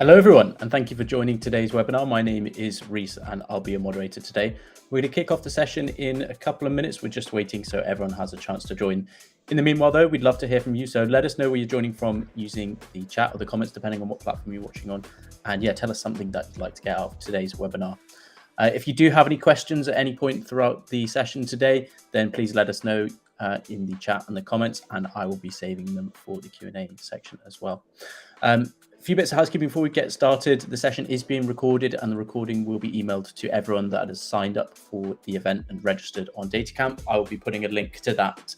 Hello, everyone, and thank you for joining today's webinar. My name is Reese, and I'll be a moderator today. We're going to kick off the session in a couple of minutes. We're just waiting so everyone has a chance to join. In the meanwhile, though, we'd love to hear from you. So let us know where you're joining from using the chat or the comments, depending on what platform you're watching on. And yeah, tell us something that you'd like to get out of today's webinar. If you do have any questions at any point throughout the session today, then please let us know in the chat and the comments, and I will be saving them for the Q&A section as well. A few bits of housekeeping before we get started. The session is being recorded, and the recording will be emailed to everyone that has signed up for the event and registered on DataCamp. I will be putting a link to that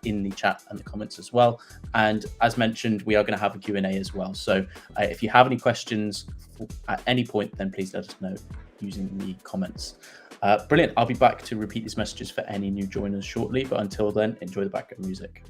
in the chat and the comments as well. And as mentioned, we are going to have a Q&A as well. So if you have any questions at any point, then please let us know using the comments. Brilliant. I'll be back to repeat these messages for any new joiners shortly, but until then, enjoy the background music.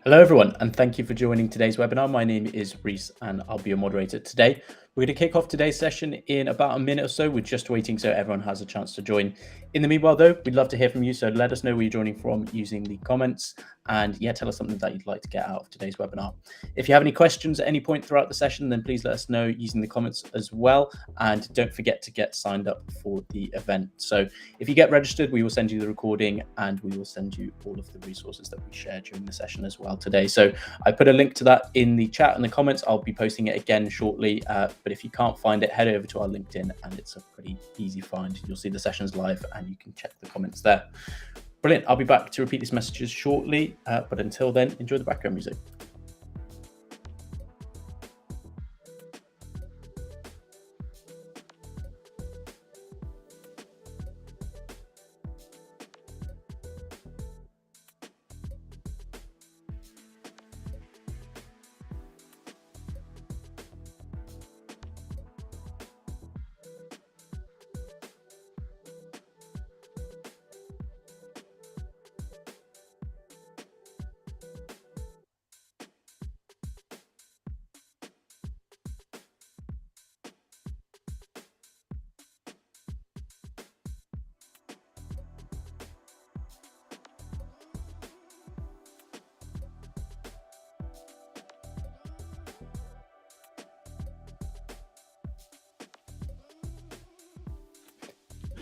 Hello, everyone, and thank you for joining today's webinar. My name is Reese, and I'll be your moderator today. We're going to kick off today's session in about a minute or so. We're just waiting so everyone has a chance to join. In the meanwhile, though, we'd love to hear from you. So let us know where you're joining from using the comments, and yeah, tell us something that you'd like to get out of today's webinar. If you have any questions at any point throughout the session, then please let us know using the comments as well. And don't forget to get signed up for the event. So if you get registered, we will send you the recording, and we will send you all of the resources that we share during the session as well today. So I put a link to that in the chat and the comments. I'll be posting it again shortly, but if you can't find it, head over to our LinkedIn, and it's a pretty easy find. You'll see the sessions live, and you can check the comments there. Brilliant. I'll be back to repeat these messages shortly, but until then, enjoy the background music.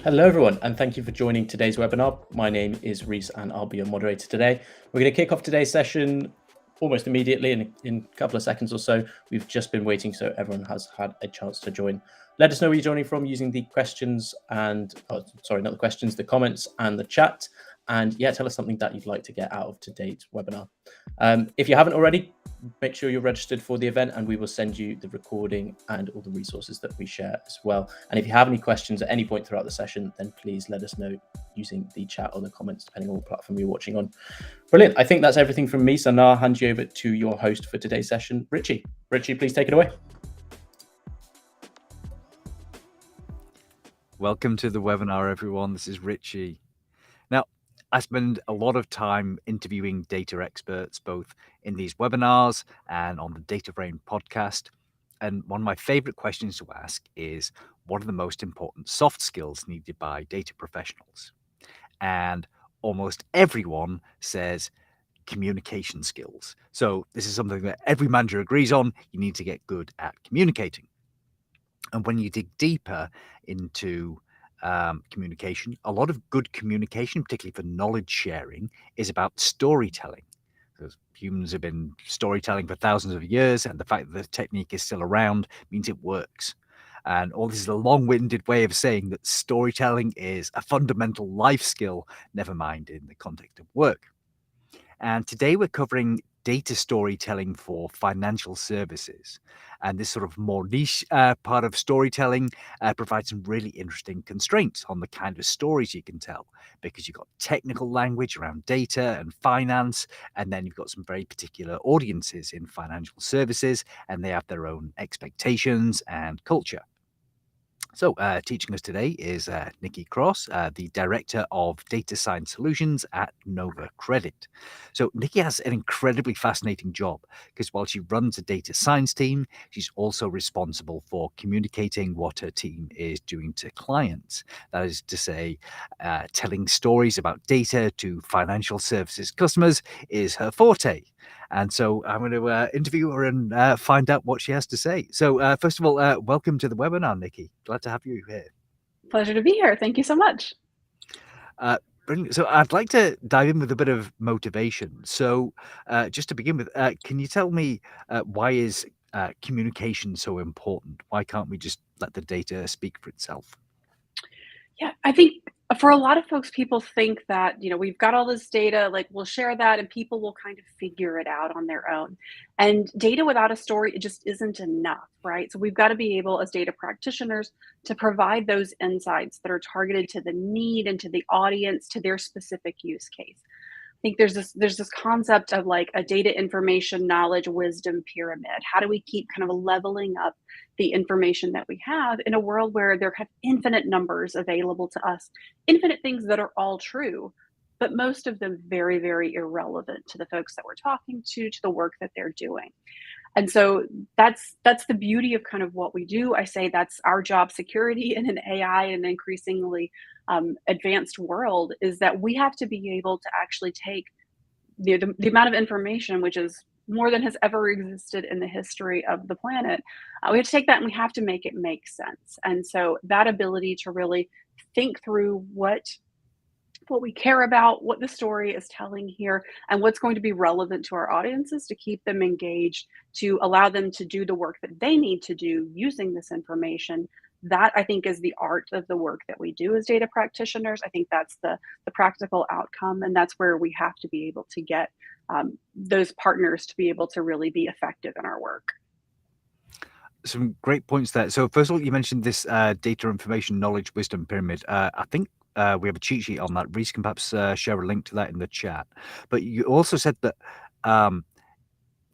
Hello, everyone, and thank you for joining today's webinar. My name is Reese, and I'll be your moderator today. We're going to kick off today's session almost immediately in a couple of seconds or so. We've just been waiting so everyone has had a chance to join. Let us know where you're joining from using the questions and, sorry, not the questions, the comments and the chat. And yeah, tell us something that you'd like to get out of today's webinar. If you haven't already, make sure you're registered for the event, and we will send you the recording and all the resources that we share as well. And if you have any questions at any point throughout the session, then please let us know using the chat or the comments, depending on what platform you're watching on. Brilliant. I think that's everything from me. So now I'll hand you over to your host for today's session, Richie. Richie, please take it away. Welcome to the webinar, everyone. This is Richie. Now, I spend a lot of time interviewing data experts, both in these webinars and on the Databrain podcast. And one of my favorite questions to ask is, what are the most important soft skills needed by data professionals? And almost everyone says communication skills. So this is something that every manager agrees on. You need to get good at communicating. And when you dig deeper into communication, a lot of good communication, particularly for knowledge sharing, is about storytelling. Because humans have been storytelling for thousands of years, and the fact that the technique is still around means it works. And all this is a long-winded way of saying that storytelling is a fundamental life skill, never mind in the context of work. And today we're covering data storytelling for financial services. And this sort of more niche part of storytelling provides some really interesting constraints on the kind of stories you can tell, because you've got technical language around data and finance, and then you've got some very particular audiences in financial services, and they have their own expectations and culture. So teaching us today is Nikki Cross, the Director of Data Science Solutions at Nova Credit. So Nikki has an incredibly fascinating job, because while she runs a data science team, she's also responsible for communicating what her team is doing to clients. That is to say, telling stories about data to financial services customers is her forte. And so I'm going to interview her and find out what she has to say. So first of all, welcome to the webinar, Nikki. Glad to have you here. Pleasure to be here. Thank you so much. Brilliant. So I'd like to dive in with a bit of motivation. So just to begin with, can you tell me why is communication so important? Why can't we just let the data speak for itself? Yeah, I think for a lot of folks, people think that, we've got all this data, like we'll share that and people will kind of figure it out on their own. And data without a story, it just isn't enough, right? So we've got to be able, as data practitioners, to provide those insights that are targeted to the need and to the audience, to their specific use case. I think there's this concept of like a data information knowledge wisdom pyramid. How do we keep kind of leveling up the information that we have in a world where there have infinite numbers available to us, infinite things that are all true, but most of them very, very irrelevant to the folks that we're talking to the work that they're doing. And so that's the beauty of kind of what we do. I say that's our job security in an AI and increasingly advanced world, is that we have to be able to actually take the amount of information, which is more than has ever existed in the history of the planet. We have to take that and we have to make it make sense. And so that ability to really think through what we care about, what the story is telling here, and what's going to be relevant to our audiences to keep them engaged, to allow them to do the work that they need to do using this information. That I think is the art of the work that we do as data practitioners. I think that's the practical outcome, and that's where we have to be able to get those partners to be able to really be effective in our work. Some great points there. So first of all, you mentioned this data information knowledge wisdom pyramid. I think we have a cheat sheet on that. Reese can perhaps share a link to that in the chat. But you also said that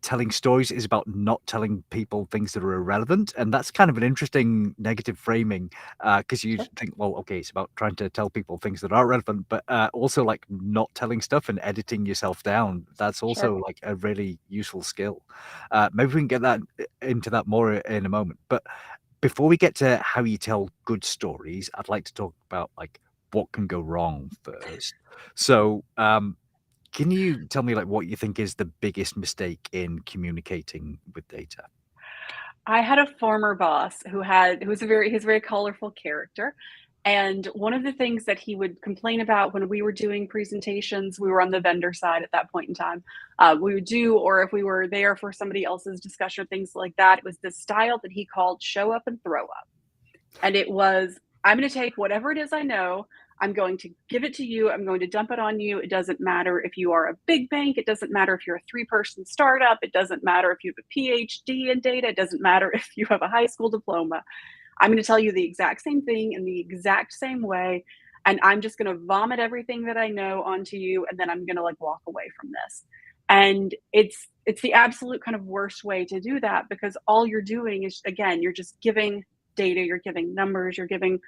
telling stories is about not telling people things that are irrelevant. And that's kind of an interesting negative framing, because you think, well, okay, it's about trying to tell people things that are relevant, but also like not telling stuff and editing yourself down. That's also like a really useful skill. Maybe we can get that into that more in a moment. But before we get to how you tell good stories, I'd like to talk about like what can go wrong first. So can you tell me like what you think is the biggest mistake in communicating with data? I had a former boss who was he's a very colorful character. And one of the things that he would complain about when we were doing presentations, we were on the vendor side at that point in time, we would do, or if we were there for somebody else's discussion or things like that, it was the style that he called show up and throw up. And it was, I'm going to take whatever it is I know, I'm going to give it to you. I'm going to dump it on you. It doesn't matter if you are a big bank. It doesn't matter if you're a 3-person startup. It doesn't matter if you have a PhD in data. It doesn't matter if you have a high school diploma. I'm going to tell you the exact same thing in the exact same way. And I'm just going to vomit everything that I know onto you. And then I'm going to like walk away from this. And it's the absolute kind of worst way to do that, because all you're doing is, again, you're just giving data, you're giving numbers, you're giving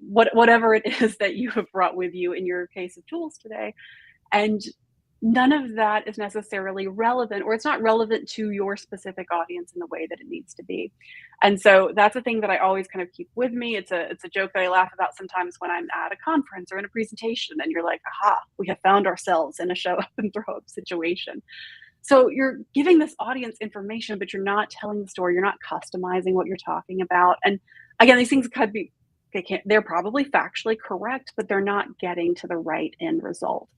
whatever it is that you have brought with you in your case of tools today. And none of that is necessarily relevant, or it's not relevant to your specific audience in the way that it needs to be. And so that's a thing that I always kind of keep with me. It's a joke that I laugh about sometimes when I'm at a conference or in a presentation and you're like, aha, we have found ourselves in a show up and throw up situation. So you're giving this audience information, but you're not telling the story. You're not customizing what you're talking about. And again, these things could be, they're probably factually correct, but they're not getting to the right end result.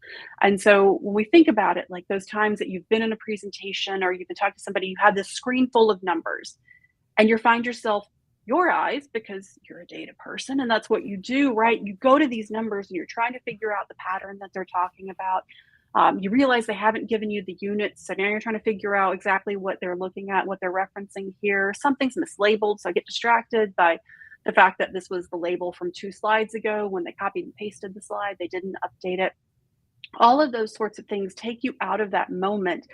And so when we think about it, like those times that you've been in a presentation or you've been talking to somebody, you have this screen full of numbers and you find yourself, your eyes, because you're a data person and that's what you do, right? You go to these numbers and you're trying to figure out the pattern that they're talking about. You realize they haven't given you the units. So now you're trying to figure out exactly what they're looking at, what they're referencing here. Something's mislabeled. So I get distracted by the fact that this was the label from 2 slides ago. When they copied and pasted the slide, they didn't update it. All of those sorts of things take you out of that moment,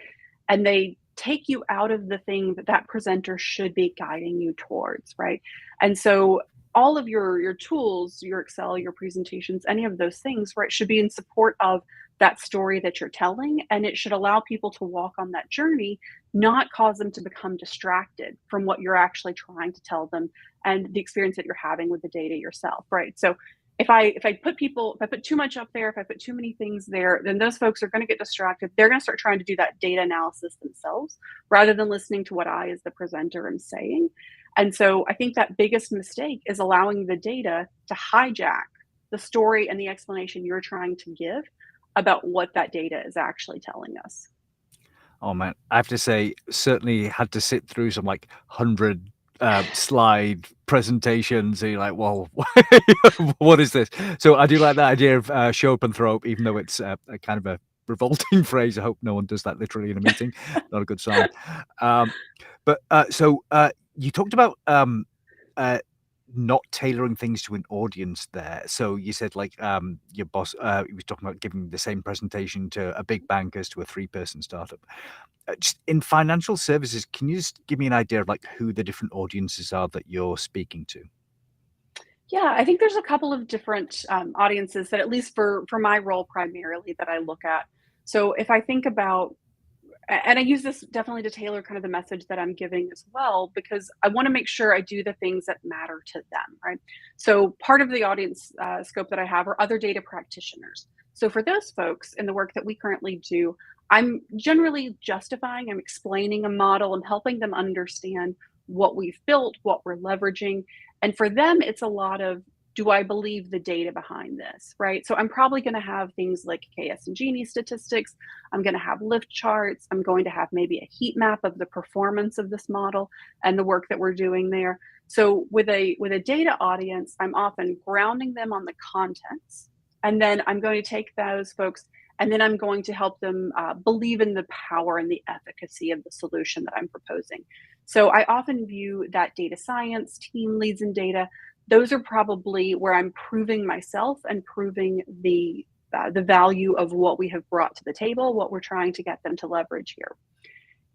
and they take you out of the thing that that presenter should be guiding you towards, right? And so all of your tools, your Excel, your presentations, any of those things, right, should be in support of that story that you're telling, and it should allow people to walk on that journey, not cause them to become distracted from what you're actually trying to tell them and the experience that you're having with the data yourself, right? So if I put too much up there, if I put too many things there, then those folks are going to get distracted. They're going to start trying to do that data analysis themselves rather than listening to what I, as the presenter, am saying. And so I think that biggest mistake is allowing the data to hijack the story and the explanation you're trying to give about what that data is actually telling us. Oh man, I have to say, certainly had to sit through some like 100 slide presentations. And you're like, well, what is this? So I do like that idea of show up and throw up, even though it's a kind of a revolting phrase. I hope no one does that literally in a meeting. Not a good sign. So you talked about not tailoring things to an audience there. So you said like your boss, he was talking about giving the same presentation to a big bank as to a 3-person startup. Just in financial services, can you just give me an idea of like who the different audiences are that you're speaking to? Yeah, I think there's a couple of different audiences that, at least for my role primarily, that I look at. So if I think about, and I use this definitely to tailor kind of the message that I'm giving as well, because I want to make sure I do the things that matter to them, right? So part of the audience scope that I have are other data practitioners. So for those folks in the work that we currently do, I'm generally justifying, I'm explaining a model, I'm helping them understand what we've built, what we're leveraging. And for them, it's a lot of, do I believe the data behind this, right? So I'm probably going to have things like KS and Gini statistics. I'm going to have lift charts. I'm going to have maybe a heat map of the performance of this model and the work that we're doing there. So with a data audience, I'm often grounding them on the contents. And then I'm going to take those folks and then I'm going to help them believe in the power and the efficacy of the solution that I'm proposing. So I often view that data science team, leads in data. Those are probably where I'm proving myself and proving the value of what we have brought to the table, what we're trying to get them to leverage here.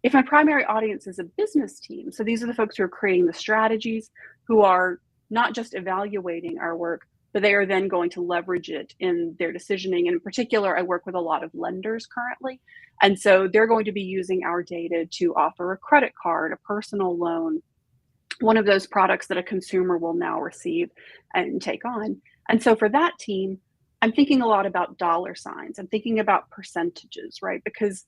If my primary audience is a business team, so these are the folks who are creating the strategies, who are not just evaluating our work, but they are then going to leverage it in their decisioning. In particular, I work with a lot of lenders currently. And so they're going to be using our data to offer a credit card, a personal loan, one of those products that a consumer will now receive and take on. And so for that team, I'm thinking a lot about dollar signs. I'm thinking about percentages, right? Because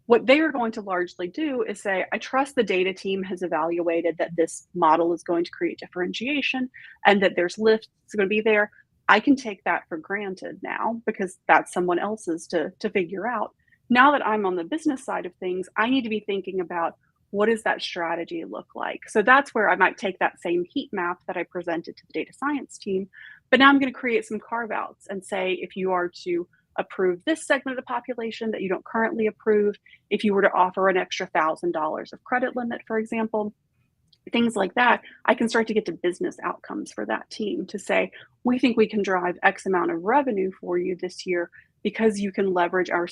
what they are going to largely do is say, I trust the data team has evaluated that this model is going to create differentiation and that there's lift that's going to be there. I can take that for granted now because that's someone else's to figure out. Now that I'm on the business side of things, I need to be thinking about, what does that strategy look like? So that's where I might take that same heat map that I presented to the data science team, but now I'm going to create some carve outs and say, if you are to approve this segment of the population that you don't currently approve, if you were to offer an extra $1,000 of credit limit, for example, things like that, I can start to get to business outcomes for that team to say, we think we can drive X amount of revenue for you this year because you can leverage our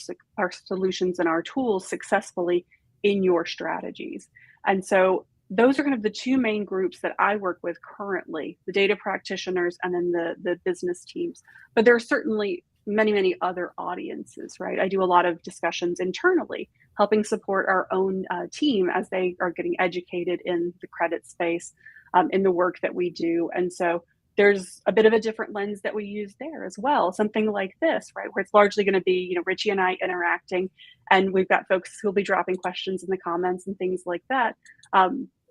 solutions and our tools successfully in your strategies. And so those are kind of the two main groups that I work with currently, the data practitioners and then the business teams. But there are certainly many, many other audiences, right? I do a lot of discussions internally, helping support our own team as they are getting educated in the credit space, in the work that we do. And so there's a bit of a different lens that we use there as well. Something like this, right, where it's largely going to be, Richie and I interacting, and we've got folks who'll be dropping questions in the comments and things like that.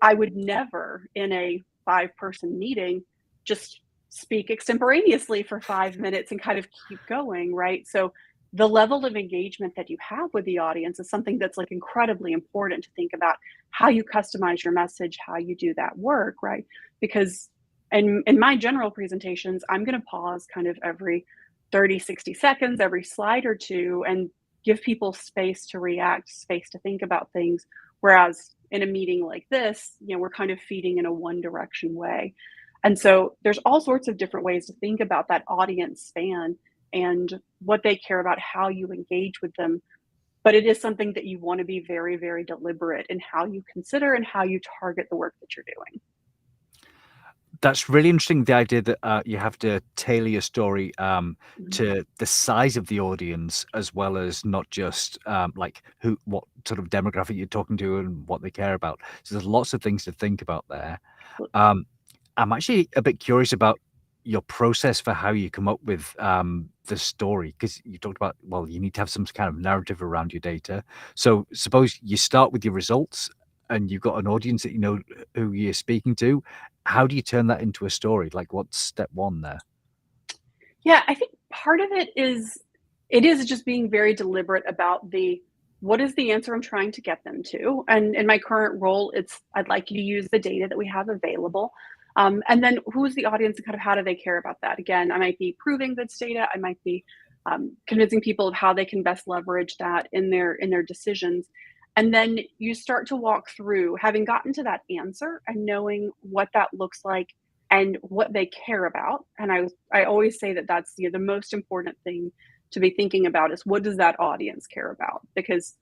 I would never, in a 5-person meeting, just speak extemporaneously for 5 minutes and kind of keep going, right? So the level of engagement that you have with the audience is something that's like incredibly important to think about how you customize your message, how you do that work, right? Because in my general presentations, I'm going to pause kind of every 30, 60 seconds, every slide or two, and give people space to react, space to think about things. Whereas in a meeting like this, we're kind of feeding in a one direction way. And so there's all sorts of different ways to think about that audience span and what they care about, how you engage with them. But it is something that you want to be very, very deliberate in how you consider and how you target the work that you're doing. That's really interesting, the idea that you have to tailor your story to the size of the audience, as well as not just like what sort of demographic you're talking to and what they care about. So there's lots of things to think about there. I'm actually a bit curious about your process for how you come up with the story, because you talked about, well, you need to have some kind of narrative around your data. So suppose you start with your results and you've got an audience that you know who you're speaking to. How do you turn that into a story? Like, what's step one there? Yeah, I think part of it is just being very deliberate about what is the answer I'm trying to get them to. And in my current role, I'd like you to use the data that we have available. And then who's the audience and kind of how do they care about that? Again, I might be proving this data. I might be convincing people of how they can best leverage that in their decisions. And then you start to walk through having gotten to that answer and knowing what that looks like and what they care about. And I always say that that's the most important thing to be thinking about is, what does that audience care about? Because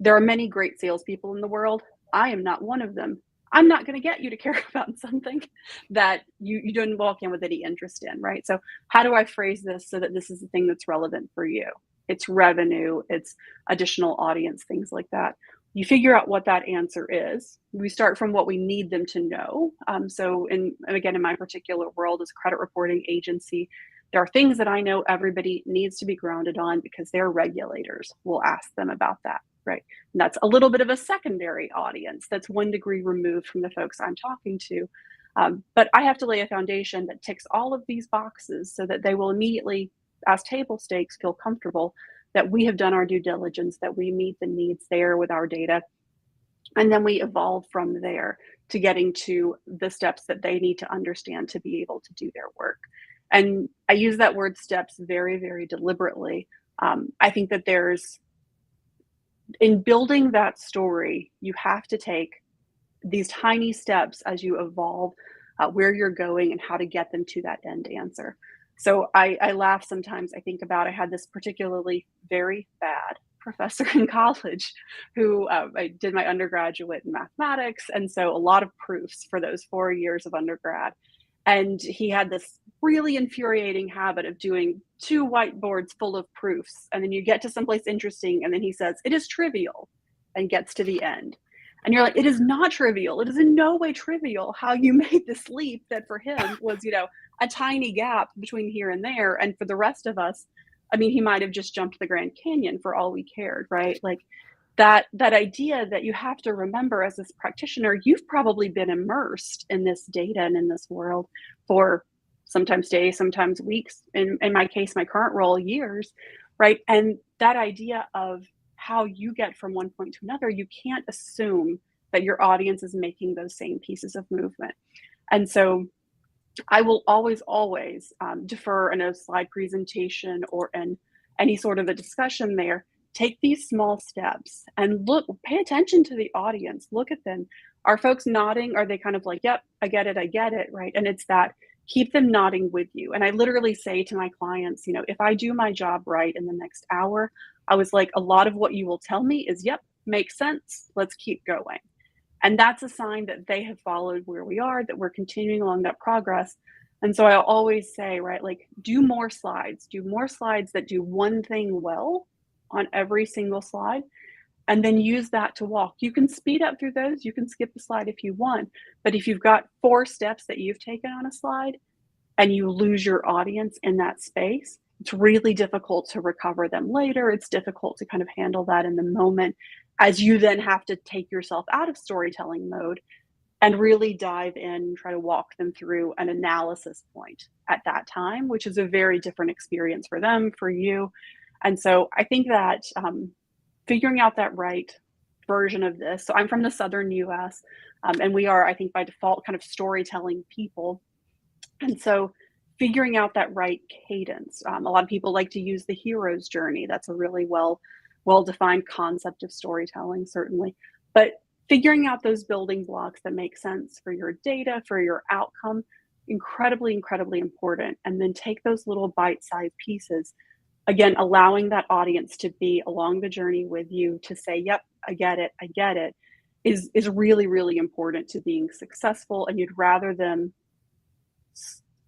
there are many great salespeople in the world. I am not one of them. I'm not going to get you to care about something that you didn't walk in with any interest in, right? So how do I phrase this so that this is the thing that's relevant for you? It's revenue, it's additional audience, things like that. You figure out what that answer is. We start from what we need them to know. And again, in my particular world as a credit reporting agency, there are things that I know everybody needs to be grounded on because their regulators will ask them about that, right? And that's a little bit of a secondary audience that's 1 degree removed from the folks I'm talking to. But I have to lay a foundation that ticks all of these boxes so that they will immediately, as table stakes, feel comfortable that we have done our due diligence, that we meet the needs there with our data. And then we evolve from there to getting to the steps that they need to understand to be able to do their work. And I use that word steps very, very deliberately. I think that in building that story, you have to take these tiny steps as you evolve where you're going and how to get them to that end answer. So I laugh sometimes. I had this particularly very bad professor in college who I did my undergraduate in mathematics. And so a lot of proofs for those 4 years of undergrad. And he had this really infuriating habit of doing 2 whiteboards full of proofs. And then you get to someplace interesting. And then he says, it is trivial, and gets to the end. And you're like, it is not trivial. It is in no way trivial how you made this leap that for him was, a tiny gap between here and there. And for the rest of us, he might have just jumped the Grand Canyon for all we cared, right? Like that idea that you have to remember as this practitioner, you've probably been immersed in this data and in this world for sometimes days, sometimes weeks. In my case, my current role, years, right? And that idea of how you get from one point to another, you can't assume that your audience is making those same pieces of movement. And so I will always, always defer in a slide presentation or in any sort of a discussion there. Take these small steps and look, pay attention to the audience. Look at them. Are folks nodding? Are they kind of like, yep, I get it, right? And it's that, keep them nodding with you. And I literally say to my clients, if I do my job right in the next hour, I was like, a lot of what you will tell me is, yep, makes sense. Let's keep going. And that's a sign that they have followed where we are, that we're continuing along that progress. And so I'll always say, right, like do more slides that do one thing well on every single slide, and then use that to walk. You can speed up through those. You can skip a slide if you want. But if you've got 4 steps that you've taken on a slide and you lose your audience in that space, it's really difficult to recover them later. It's difficult to kind of handle that in the moment, as you then have to take yourself out of storytelling mode and really dive in and try to walk them through an analysis point at that time, which is a very different experience for them, for you. And so I think that figuring out that right version of this. So I'm from the Southern US, and we are, I think, by default kind of storytelling people. And so figuring out that right cadence. A lot of people like to use the hero's journey. That's a really well-defined concept of storytelling, certainly. But figuring out those building blocks that make sense for your data, for your outcome, incredibly, incredibly important. And then take those little bite-sized pieces. Again, allowing that audience to be along the journey with you, to say, yep, I get it, is really, really important to being successful. And you'd rather them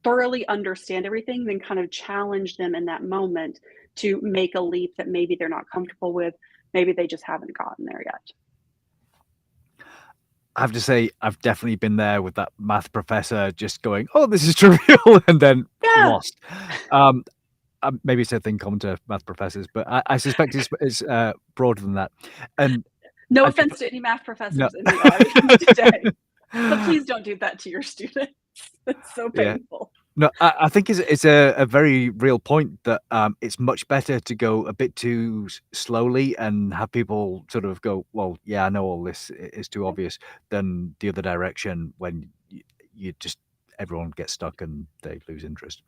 thoroughly understand everything than kind of challenge them in that moment to make a leap that maybe they're not comfortable with. Maybe they just haven't gotten there yet. I have to say, I've definitely been there with that math professor just going, oh, this is trivial, and then lost. Maybe it's a thing common to math professors, but I suspect it's broader than that. And no offense to any math professors in the audience today, but please don't do that to your students. It's so painful. No, I think it's a very real point that it's much better to go a bit too slowly and have people sort of go, well, yeah, I know all this is too obvious, than the other direction when you just, everyone gets stuck and they lose interest.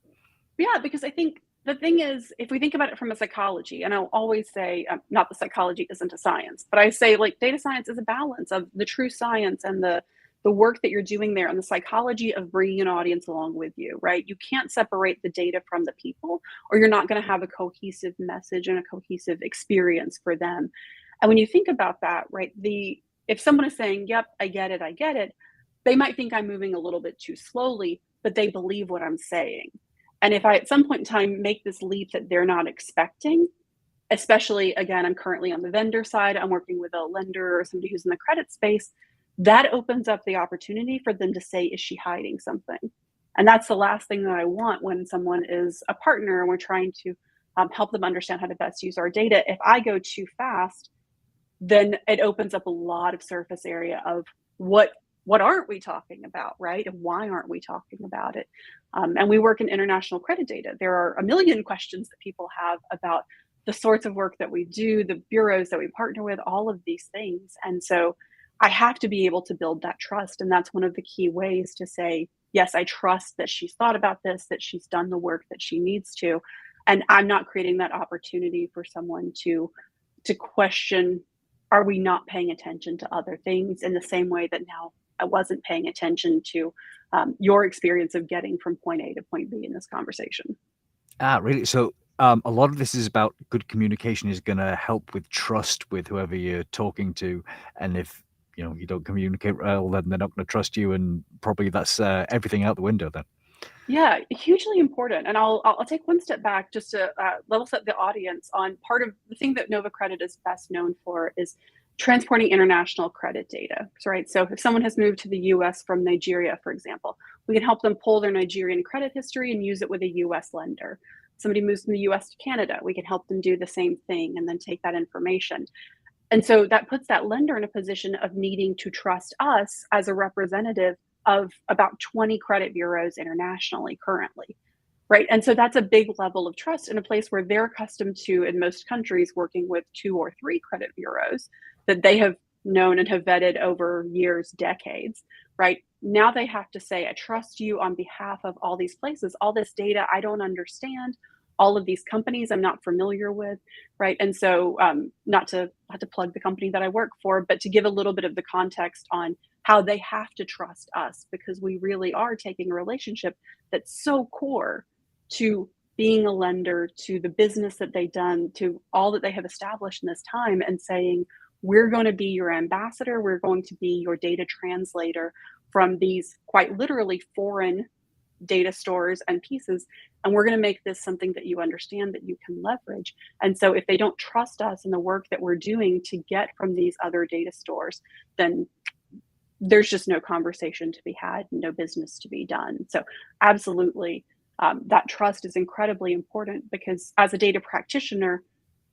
Yeah, because I think the thing is, if we think about it from a psychology, and I'll always say, not that psychology isn't a science, but I say like data science is a balance of the true science and the work that you're doing there and the psychology of bringing an audience along with you, right? You can't separate the data from the people, or you're not going to have a cohesive message and a cohesive experience for them. And when you think about that, right, if someone is saying, yep, I get it, they might think I'm moving a little bit too slowly, but they believe what I'm saying. And if I, at some point in time, make this leap that they're not expecting, especially, again, I'm currently on the vendor side, I'm working with a lender or somebody who's in the credit space, that opens up the opportunity for them to say, is she hiding something? And that's the last thing that I want when someone is a partner and we're trying to help them understand how to best use our data. If I go too fast, then it opens up a lot of surface area of what aren't we talking about, right? And why aren't we talking about it? And we work in international credit data. There are a million questions that people have about the sorts of work that we do, the bureaus that we partner with, all of these things. And so I have to be able to build that trust. And that's one of the key ways to say, yes, I trust that she's thought about this, that she's done the work that she needs to. And I'm not creating that opportunity for someone to question, are we not paying attention to other things in the same way that now I wasn't paying attention to your experience of getting from point A to point B in this conversation. Really? So a lot of this is about good communication is going to help with trust with whoever you're talking to. And if you don't communicate well, then they're not going to trust you, and probably that's everything out the window then. Yeah, hugely important. And I'll take one step back just to level set the audience on part of the thing that Nova Credit is best known for is transporting international credit data, right? So if someone has moved to the US from Nigeria, for example, we can help them pull their Nigerian credit history and use it with a US lender. Somebody moves from the US to Canada, we can help them do the same thing and then take that information. And so that puts that lender in a position of needing to trust us as a representative of about 20 credit bureaus internationally currently, right? And so that's a big level of trust in a place where they're accustomed to, in most countries, working with 2 or 3 credit bureaus that they have known and have vetted over years, decades, right? Now they have to say, I trust you on behalf of all these places, all this data I don't understand, all of these companies I'm not familiar with, right? And so, not to plug the company that I work for, but to give a little bit of the context on how they have to trust us, because we really are taking a relationship that's so core to being a lender, to the business that they've done, to all that they have established in this time, and saying, we're going to be your ambassador, we're going to be your data translator from these quite literally foreign data stores and pieces, and we're going to make this something that you understand, that you can leverage. And so if they don't trust us in the work that we're doing to get from these other data stores, then there's just no conversation to be had, no business to be done. So absolutely, that trust is incredibly important, because as a data practitioner,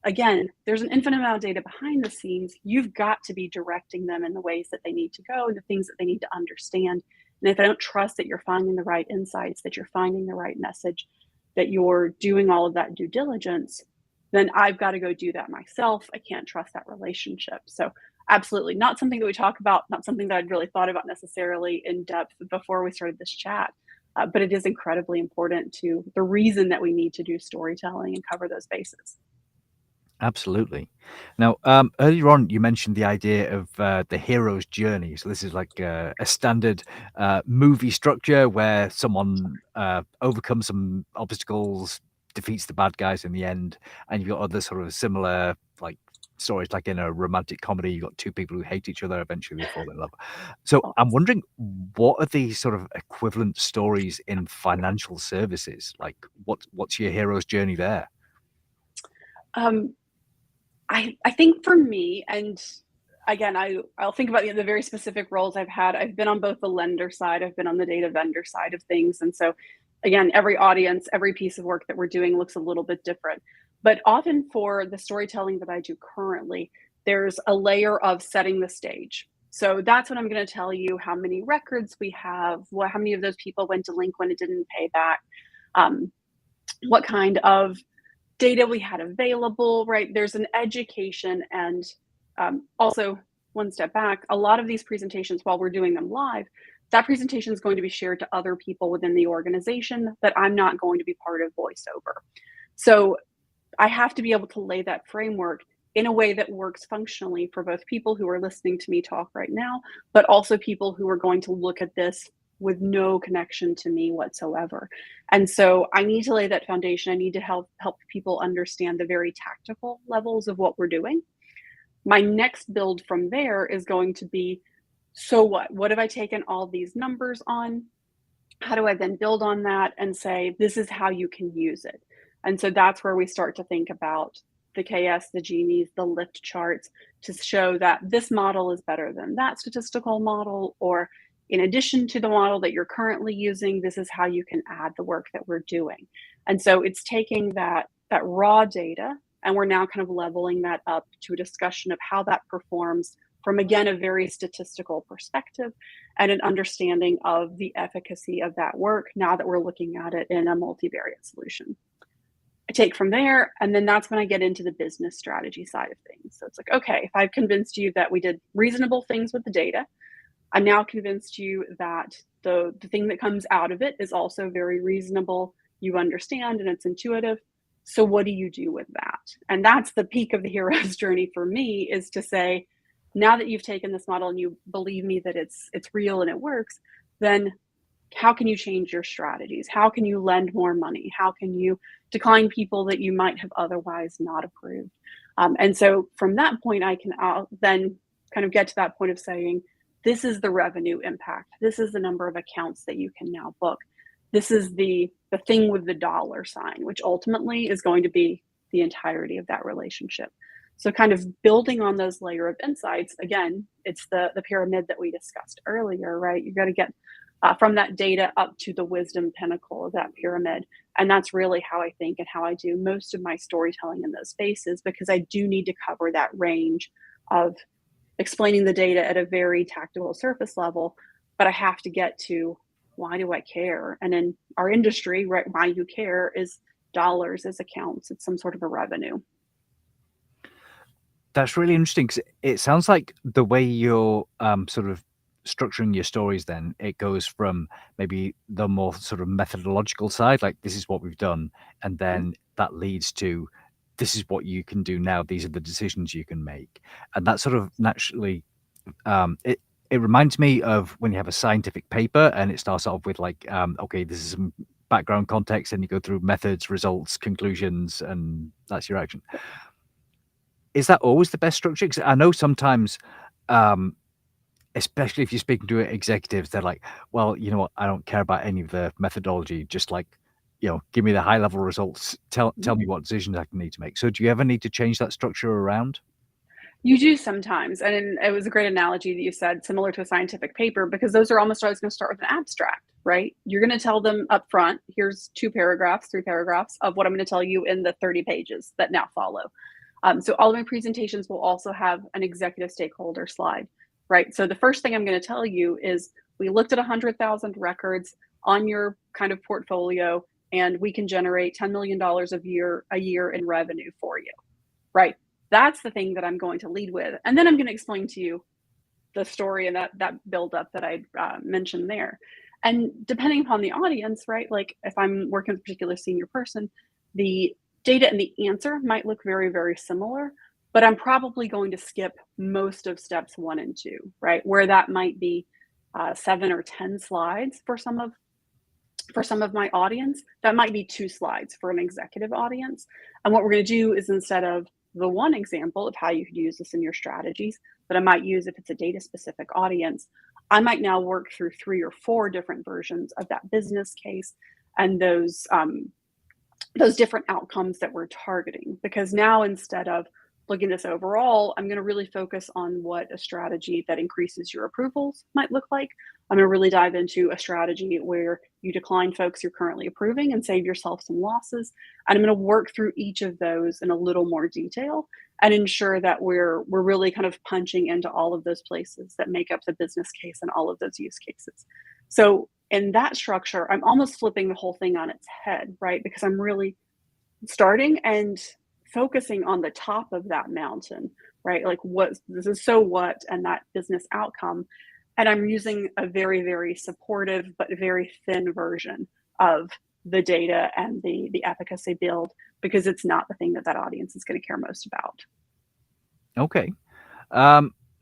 again, there's an infinite amount of data behind the scenes. You've got to be directing them in the ways that they need to go and the things that they need to understand. And if I don't trust that you're finding the right insights, that you're finding the right message, that you're doing all of that due diligence, then I've got to go do that myself. I can't trust that relationship. So absolutely not something that we talk about, not something that I'd really thought about necessarily in depth before we started this chat. But it is incredibly important to the reason that we need to do storytelling and cover those bases. Absolutely. Now, earlier on, you mentioned the idea of the hero's journey. So this is like a standard movie structure where someone overcomes some obstacles, defeats the bad guys in the end, and you've got other sort of similar like stories, like in a romantic comedy. You've got two people who hate each other, eventually they fall in love. So I'm wondering, what are the sort of equivalent stories in financial services? Like, what's your hero's journey there? Um, I think for me, and again, I'll think about the very specific roles I've had. I've been on both the lender side, I've been on the data vendor side of things. And so again, every audience, every piece of work that we're doing looks a little bit different. But often for the storytelling that I do currently, there's a layer of setting the stage. So that's when I'm going to tell you how many records we have, how many of those people went delinquent and didn't pay back, what kind of data we had available, right? There's an education, and also one step back, a lot of these presentations, while we're doing them live, that presentation is going to be shared to other people within the organization that I'm not going to be part of voiceover. So I have to be able to lay that framework in a way that works functionally for both people who are listening to me talk right now, but also people who are going to look at this with no connection to me whatsoever. And so I need to lay that foundation. I need to help people understand the very tactical levels of what we're doing. My next build from there is going to be, so what? What have I taken all these numbers on? How do I then build on that and say, this is how you can use it? And so that's where we start to think about the KS, the Genies, the lift charts, to show that this model is better than that statistical model, or in addition to the model that you're currently using, this is how you can add the work that we're doing. And so it's taking that raw data, and we're now kind of leveling that up to a discussion of how that performs from, again, a very statistical perspective, and an understanding of the efficacy of that work now that we're looking at it in a multivariate solution. I take from there, and then that's when I get into the business strategy side of things. So it's like, okay, if I've convinced you that we did reasonable things with the data, I'm now convinced you that the thing that comes out of it is also very reasonable, you understand, and it's intuitive. So what do you do with that? And that's the peak of the hero's journey for me, is to say, now that you've taken this model and you believe me that it's real and it works, then how can you change your strategies? How can you lend more money? How can you decline people that you might have otherwise not approved? And so from that point, I'll then kind of get to that point of saying, this is the revenue impact. This is the number of accounts that you can now book. This is the thing with the dollar sign, which ultimately is going to be the entirety of that relationship. So kind of building on those layer of insights, again, it's the pyramid that we discussed earlier, right? You've got to get from that data up to the wisdom pinnacle of that pyramid. And that's really how I think and how I do most of my storytelling in those spaces, because I do need to cover that range of explaining the data at a very tactical surface level, but I have to get to, why do I care? And in our industry, right, why you care is dollars, is accounts, it's some sort of a revenue. That's really interesting because it sounds like the way you're sort of structuring your stories, then it goes from maybe the more sort of methodological side, like this is what we've done, and then that leads to this is what you can do now. These are the decisions you can make, and that sort of naturally it reminds me of when you have a scientific paper and it starts off with like okay, this is some background context, and you go through methods, results, conclusions, and that's your action. Is that always the best structure? Because I know sometimes, um, especially if you're speaking to executives, they're like, "Well, you know what? I don't care about any of the methodology. Just like, give me the high level results. Tell me what decisions I need to make." So, do you ever need to change that structure around? You do sometimes, and it was a great analogy that you said, similar to a scientific paper, because those are almost always going to start with an abstract, right? You're going to tell them up front, here's 2 paragraphs, 3 paragraphs of what I'm going to tell you in the 30 pages that now follow. So all of my presentations will also have an executive stakeholder slide, right? So the first thing I'm going to tell you is we looked at 100,000 records on your kind of portfolio, and we can generate $10 million a year in revenue for you, right? That's the thing that I'm going to lead with. And then I'm going to explain to you the story and that build up that I mentioned there. And depending upon the audience, right? Like if I'm working with a particular senior person, the data and the answer might look very, very similar, but I'm probably going to skip most of steps 1 and 2, right? Where that might be 7 or 10 slides for some of my audience, that might be 2 slides for an executive audience. And what we're going to do is, instead of the one example of how you could use this in your strategies that I might use if it's a data specific audience, I might now work through 3 or 4 different versions of that business case and those different outcomes that we're targeting. Because now, instead of looking at this overall, I'm going to really focus on what a strategy that increases your approvals might look like. I'm going to really dive into a strategy where you decline folks you're currently approving and save yourself some losses. And I'm going to work through each of those in a little more detail and ensure that we're really kind of punching into all of those places that make up the business case and all of those use cases. So in that structure, I'm almost flipping the whole thing on its head, right? Because I'm really starting and focusing on the top of that mountain, right? Like this is so what, and that business outcome. And I'm using a very, very supportive, but very thin version of the data and the efficacy build, because it's not the thing that audience is going to care most about. Okay.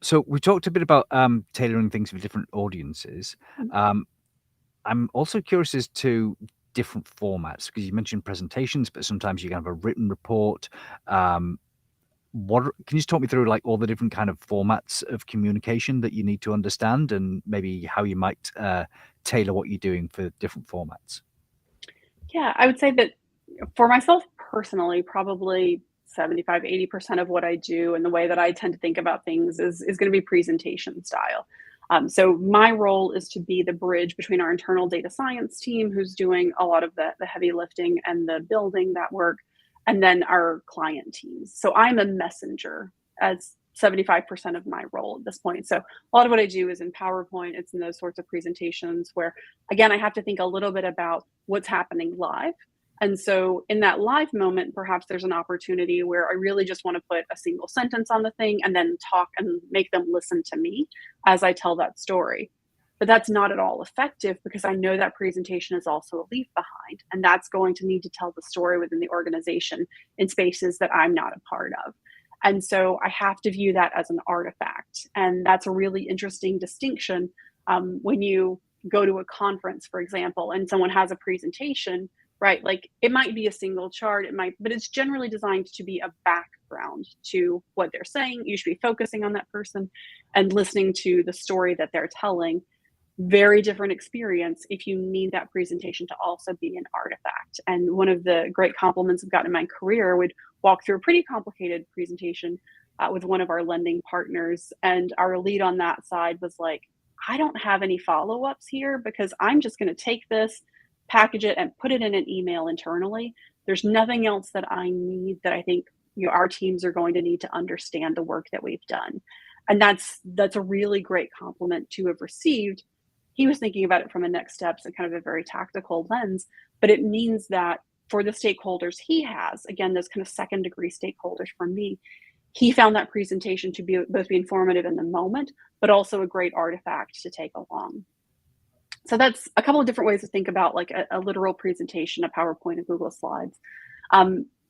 So we talked a bit about tailoring things for different audiences. I'm also curious as to different formats, because you mentioned presentations, but sometimes you can have a written report. Can you just talk me through like all the different kind of formats of communication that you need to understand, and maybe how you might tailor what you're doing for different formats? Yeah, I would say that for myself personally, probably 75, 80% of what I do and the way that I tend to think about things is going to be presentation style. So my role is to be the bridge between our internal data science team, who's doing a lot of the heavy lifting and the building that work, and then our client teams. So I'm a messenger as 75% of my role at this point. So a lot of what I do is in PowerPoint. It's in those sorts of presentations where, again, I have to think a little bit about what's happening live. And so in that live moment, perhaps there's an opportunity where I really just want to put a single sentence on the thing and then talk and make them listen to me as I tell that story. But that's not at all effective, because I know that presentation is also a leave behind, and that's going to need to tell the story within the organization in spaces that I'm not a part of. And so I have to view that as an artifact. And that's a really interesting distinction when you go to a conference, for example, and someone has a presentation, right? Like it might be a single chart, but it's generally designed to be a background to what they're saying. You should be focusing on that person and listening to the story that they're telling. Very different experience if you need that presentation to also be an artifact. And one of the great compliments I've gotten in my career would walk through a pretty complicated presentation with one of our lending partners. And our lead on that side was like, I don't have any follow-ups here, because I'm just going to take this, package it, and put it in an email internally. There's nothing else that I need that I think our teams are going to need to understand the work that we've done. And that's a really great compliment to have received. He was thinking about it from a next steps and kind of a very tactical lens, but it means that for the stakeholders he has, again, those kind of second degree stakeholders for me, he found that presentation to be both be informative in the moment, but also a great artifact to take along. So that's a couple of different ways to think about like a literal presentation, a PowerPoint, a Google Slides.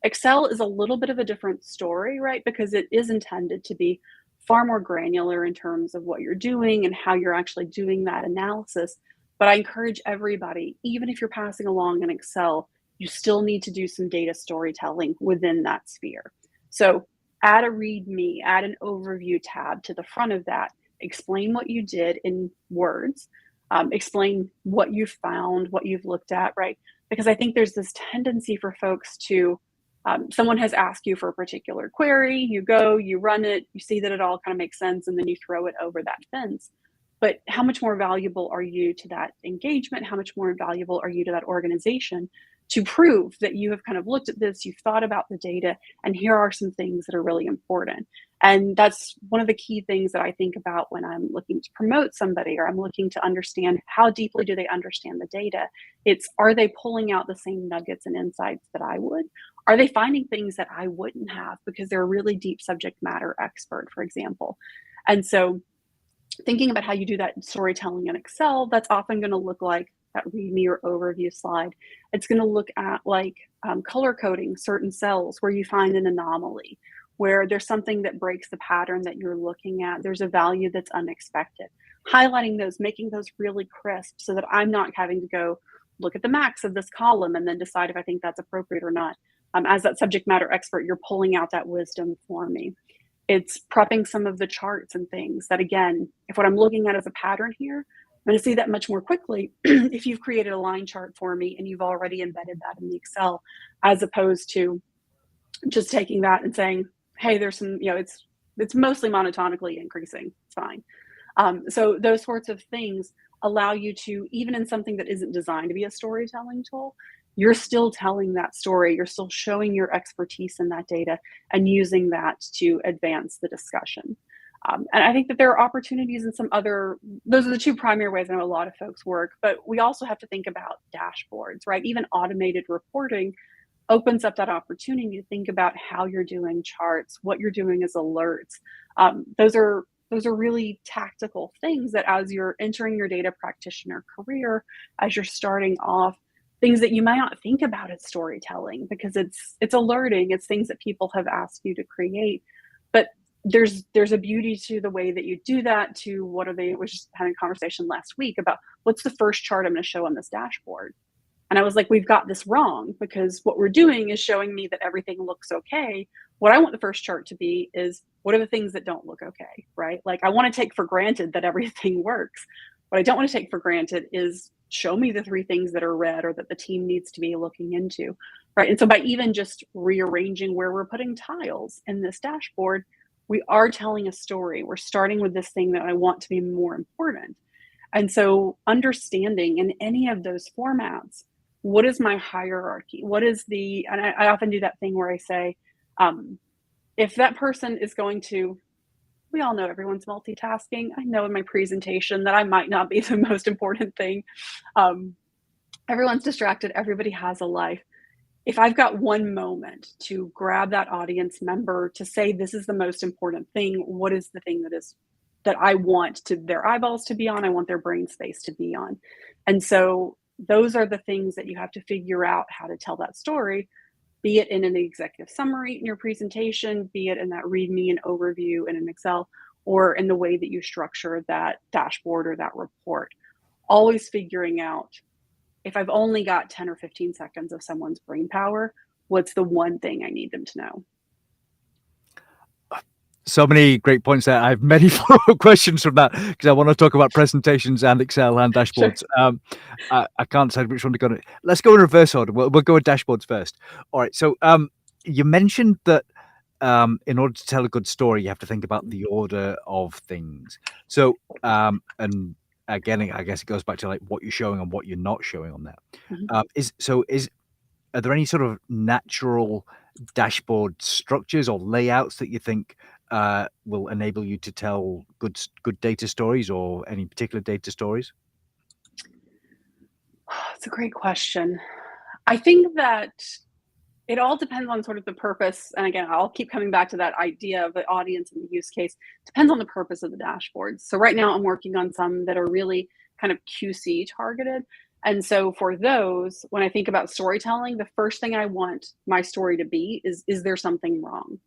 Excel is a little bit of a different story, right? Because it is intended to be far more granular in terms of what you're doing and how you're actually doing that analysis. But I encourage everybody, even if you're passing along in Excel, you still need to do some data storytelling within that sphere. So add a README, add an overview tab to the front of that, explain what you did in words, explain what you found, what you've looked at, right? Because I think there's this tendency for folks to, someone has asked you for a particular query, you go, you run it, you see that it all kind of makes sense, and then you throw it over that fence. But how much more valuable are you to that engagement? How much more valuable are you to that organization to prove that you have kind of looked at this, you've thought about the data, and here are some things that are really important? And that's one of the key things that I think about when I'm looking to promote somebody, or I'm looking to understand how deeply do they understand the data. It's, are they pulling out the same nuggets and insights that I would? Are they finding things that I wouldn't have because they're a really deep subject matter expert, for example? And so thinking about how you do that storytelling in Excel, that's often going to look like that README or overview slide. It's going to look at like color coding certain cells where you find an anomaly, where there's something that breaks the pattern that you're looking at. There's a value that's unexpected. Highlighting those, making those really crisp so that I'm not having to go look at the max of this column and then decide if I think that's appropriate or not. As that subject matter expert, you're pulling out that wisdom for me. It's prepping some of the charts and things that, again, if what I'm looking at is a pattern here, I'm going to see that much more quickly if you've created a line chart for me and you've already embedded that in the Excel, as opposed to just taking that and saying, hey, there's some, it's mostly monotonically increasing. It's fine. So those sorts of things allow you to, even in something that isn't designed to be a storytelling tool, you're still telling that story. You're still showing your expertise in that data and using that to advance the discussion. And I think that there are opportunities in some other, those are the two primary ways I know a lot of folks work, but we also have to think about dashboards, right? Even automated reporting opens up that opportunity to think about how you're doing charts, what you're doing as alerts. Those are really tactical things that as you're entering your data practitioner career, as you're starting off, things that you might not think about as storytelling because it's alerting, it's things that people have asked you to create. But there's a beauty to the way that you do that, to what are they, was just having a conversation last week about what's the first chart I'm going to show on this dashboard. And I was like, we've got this wrong because what we're doing is showing me that everything looks okay. What I want the first chart to be is what are the things that don't look okay, right? Like I want to take for granted that everything works. What I don't want to take for granted is show me the 3 things that are red or that the team needs to be looking into, right? And so by even just rearranging where we're putting tiles in this dashboard, we are telling a story. We're starting with this thing that I want to be more important. And so understanding in any of those formats, what is my hierarchy? What is the, and I often do that thing where I say, if that person is going to, we all know everyone's multitasking. I know in my presentation that I might not be the most important thing. Everyone's distracted. Everybody has a life. If I've got one moment to grab that audience member to say, this is the most important thing, what is the thing that I want to their eyeballs to be on? I want their brain space to be on. And so those are the things that you have to figure out how to tell that story, be it in an executive summary in your presentation, be it in that README and overview in an Excel, or in the way that you structure that dashboard or that report. Always figuring out, if I've only got 10 or 15 seconds of someone's brain power, what's the one thing I need them to know? So many great points there. I have many follow-up questions from that because I want to talk about presentations and Excel and dashboards. Sure. I can't decide which one to go to. Let's go in reverse order. We'll go with dashboards first. All right. So you mentioned that in order to tell a good story, you have to think about the order of things. So and again, I guess it goes back to like what you're showing and what you're not showing on there. Mm-hmm. Are there any sort of natural dashboard structures or layouts that you think will enable you to tell good data stories, or any particular data stories? It's a great question. I think that It all depends on sort of the purpose. And again, I'll keep coming back to that idea of the audience and the use case. Depends on the purpose of the dashboards. So right now I'm working on some that are really kind of QC targeted. And so for those, when I think about storytelling, the first thing I want my story to be is there something wrong?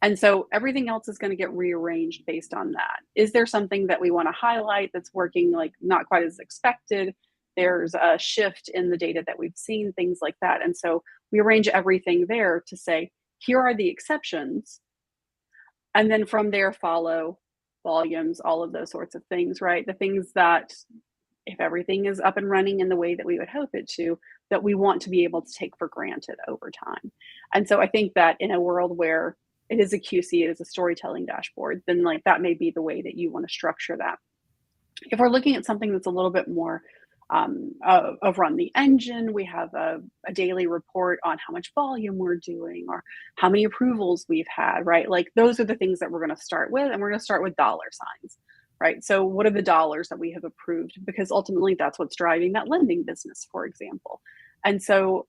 And so everything else is going to get rearranged based on that. Is there something that we want to highlight that's working like not quite as expected? There's a shift in the data that we've seen, things like that. And so we arrange everything there to say, here are the exceptions. And then from there follow volumes, all of those sorts of things, right? The things that if everything is up and running in the way that we would hope it to, that we want to be able to take for granted over time. And so I think that in a world where it is a QC, it is a storytelling dashboard, then like that may be the way that you want to structure that. If we're looking at something that's a little bit more of run the engine, we have a daily report on how much volume we're doing or how many approvals we've had, right? Like those are the things that we're going to start with, and we're going to start with dollar signs, right? So what are the dollars that we have approved? Because ultimately that's what's driving that lending business, for example. And so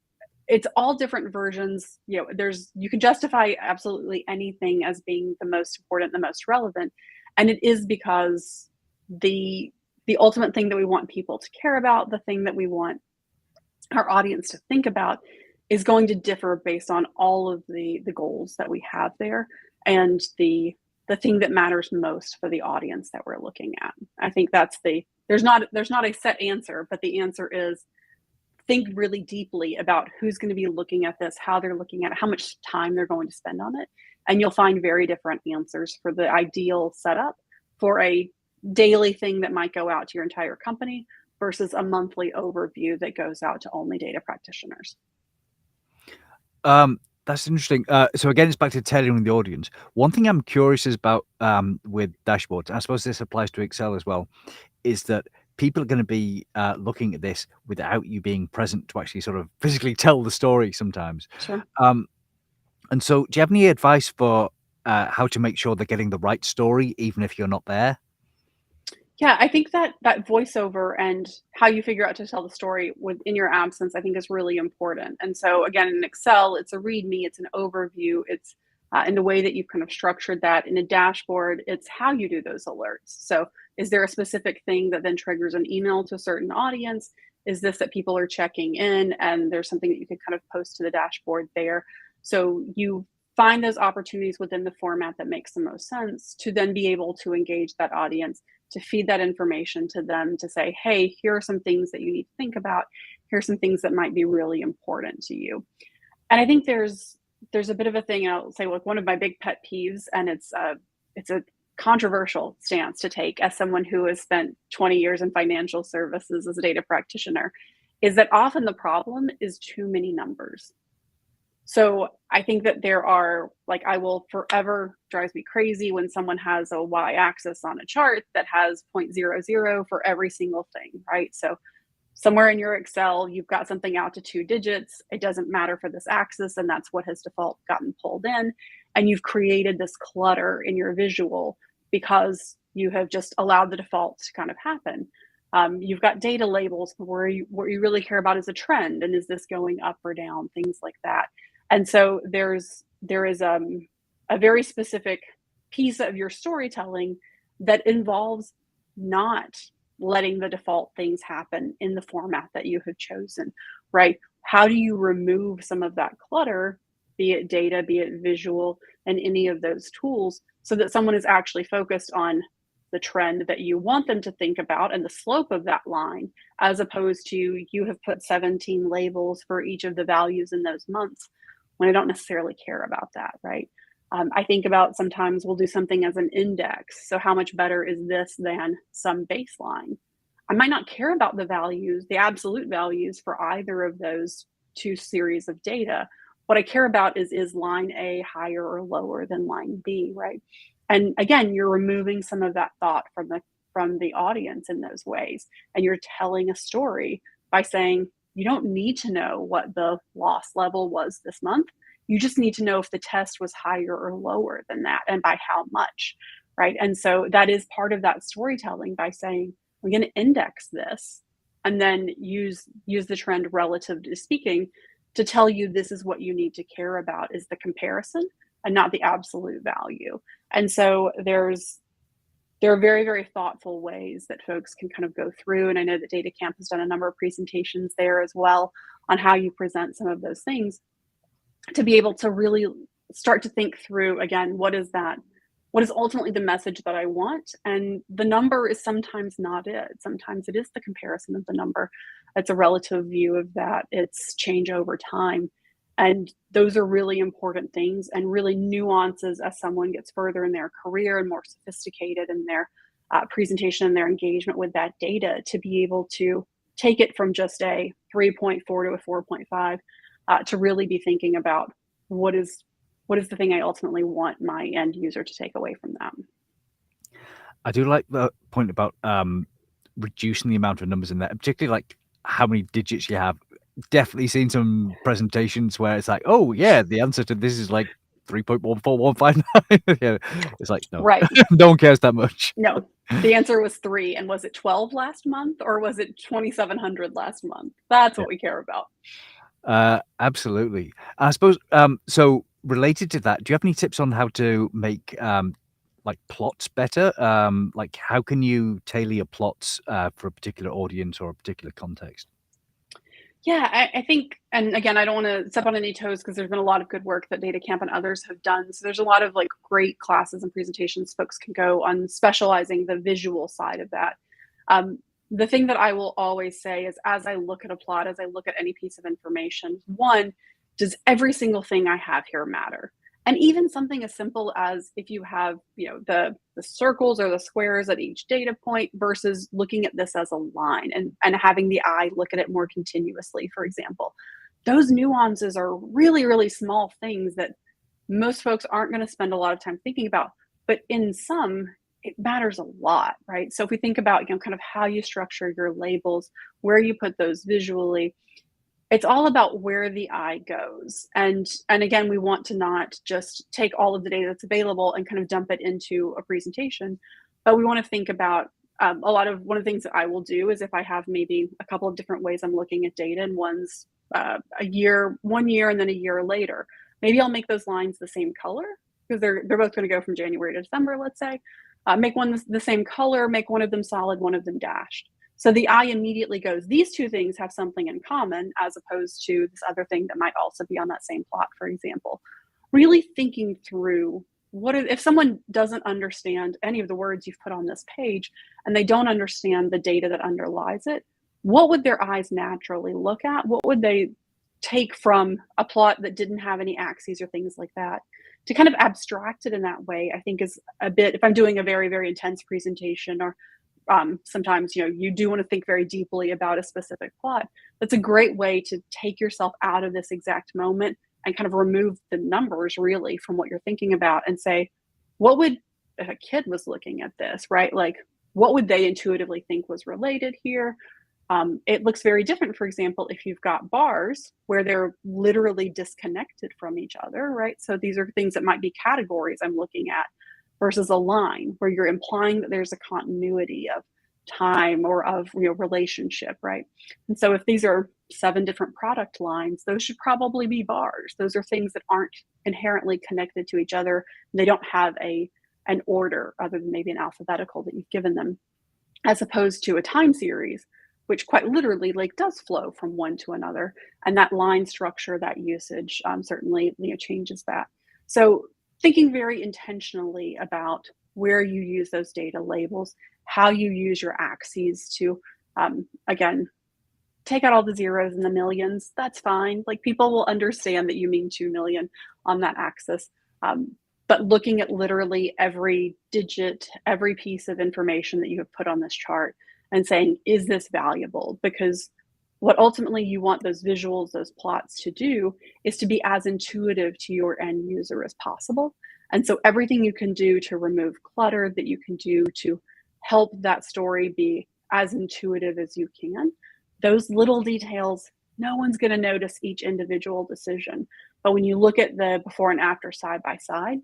it's all different versions. You know, you can justify absolutely anything as being the most important, the most relevant. And it is because the ultimate thing that we want people to care about, the thing that we want our audience to think about is going to differ based on all of the goals that we have there and the thing that matters most for the audience that we're looking at. I think that's there's not a set answer, but the answer is think really deeply about who's going to be looking at this, how they're looking at it, how much time they're going to spend on it. And you'll find very different answers for the ideal setup for a daily thing that might go out to your entire company versus a monthly overview that goes out to only data practitioners. That's interesting. So again, it's back to tailoring the audience. One thing I'm curious about with dashboards, and I suppose this applies to Excel as well, is that people are going to be looking at this without you being present to actually sort of physically tell the story sometimes. Sure. And so do you have any advice for how to make sure they're getting the right story, even if you're not there? Yeah, I think that voiceover and how you figure out to tell the story in your absence, I think is really important. And so again, in Excel, it's a README, it's an overview, it's in the way that you've kind of structured that. In a dashboard, it's how you do those alerts. So is there a specific thing that then triggers an email to a certain audience? Is this that people are checking in and there's something that you can kind of post to the dashboard there? So you find those opportunities within the format that makes the most sense to then be able to engage that audience, to feed that information to them, to say, hey, here are some things that you need to think about. Here are some things that might be really important to you. And I think there's a bit of a thing, I'll say, like one of my big pet peeves, and it's a controversial stance to take as someone who has spent 20 years in financial services as a data practitioner, is that often the problem is too many numbers. So I think that there are, like, I will forever drives me crazy when someone has a y-axis on a chart that has 0.00 for every single thing, right? So somewhere in your Excel, you've got something out to 2 digits. It doesn't matter for this axis, and that's what has default gotten pulled in. And you've created this clutter in your visual because you have just allowed the default to kind of happen. You've got data labels where what you really care about is a trend, and is this going up or down, things like that. And so there is a very specific piece of your storytelling that involves not letting the default things happen in the format that you have chosen, right? How do you remove some of that clutter, be it data, be it visual, and any of those tools, so that someone is actually focused on the trend that you want them to think about and the slope of that line, as opposed to you have put 17 labels for each of the values in those months, when I don't necessarily care about that, right? I think about sometimes we'll do something as an index. So how much better is this than some baseline? I might not care about the values, the absolute values for either of those two series of data. What I care about is line A higher or lower than line B, right? And again, you're removing some of that thought from the audience in those ways. And you're telling a story by saying, you don't need to know what the loss level was this month. You just need to know if the test was higher or lower than that and by how much, right? And so that is part of that storytelling, by saying, we're going to index this and then use the trend relative to speaking to tell you this is what you need to care about is the comparison and not the absolute value. And so there are very, very thoughtful ways that folks can kind of go through. And I know that Data Camp has done a number of presentations there as well on how you present some of those things to be able to really start to think through, again, what is ultimately the message that I want? And the number is sometimes not it. Sometimes it is the comparison of the number. It's a relative view of that. It's change over time. And those are really important things and really nuances as someone gets further in their career and more sophisticated in their presentation and their engagement with that data to be able to take it from just a 3.4 to a 4.5 to really be thinking about what is the thing I ultimately want my end user to take away from that. I do like the point about reducing the amount of numbers in there, particularly like how many digits you have. Definitely seen some presentations where it's like, oh yeah, the answer to this is like 3.14159. Yeah, it's like, no, Right. no one cares that much. No, the answer was 3. And was it 12 last month or was it 2,700 last month? That's what we care about. Absolutely. I suppose, so related to that, do you have any tips on how to make like plots better? Like how can you tailor your plots for a particular audience or a particular context? Yeah, I think, and again, I don't want to step on any toes because there's been a lot of good work that Data Camp and others have done. So there's a lot of like great classes and presentations folks can go on specializing the visual side of that. The thing that I will always say is as I look at a plot, as I look at any piece of information, one, does every single thing I have here matter? And even something as simple as if you have, the circles or the squares at each data point versus looking at this as a line and having the eye look at it more continuously, for example. Those nuances are really, really small things that most folks aren't going to spend a lot of time thinking about. But in some, it matters a lot, right? So if we think about, kind of how you structure your labels, where you put those visually, it's all about where the eye goes. And again, we want to not just take all of the data that's available and kind of dump it into a presentation, but we want to think about one of the things that I will do is if I have maybe a couple of different ways I'm looking at data and one's 1 year and then a year later, maybe I'll make those lines the same color because they're both going to go from January to December, let's say. Make one the same color, make one of them solid, one of them dashed. So the eye immediately goes, these two things have something in common as opposed to this other thing that might also be on that same plot, for example. Really thinking through if someone doesn't understand any of the words you've put on this page and they don't understand the data that underlies it, what would their eyes naturally look at? What would they take from a plot that didn't have any axes or things like that? To kind of abstract it in that way, I think is a bit, if I'm doing a very, very intense presentation or sometimes you do want to think very deeply about a specific plot. That's a great way to take yourself out of this exact moment and kind of remove the numbers really from what you're thinking about and say, what would, if a kid was looking at this, right? Like, what would they intuitively think was related here? It looks very different, for example, if you've got bars where they're literally disconnected from each other, right? So these are things that might be categories I'm looking at versus a line where you're implying that there's a continuity of time or of relationship, right? And so if these are 7 different product lines, those should probably be bars. Those are things that aren't inherently connected to each other. They don't have an order other than maybe an alphabetical that you've given them, as opposed to a time series, which quite literally like does flow from one to another. And that line structure, that usage certainly changes that. So thinking very intentionally about where you use those data labels, how you use your axes to, again, take out all the zeros and the millions. That's fine. Like people will understand that you mean 2 million on that axis. But looking at literally every digit, every piece of information that you have put on this chart and saying, is this valuable? Because what ultimately you want those visuals, those plots to do is to be as intuitive to your end user as possible. And so everything you can do to remove clutter, that you can do to help that story be as intuitive as you can, those little details, no one's going to notice each individual decision. But when you look at the before and after side by side,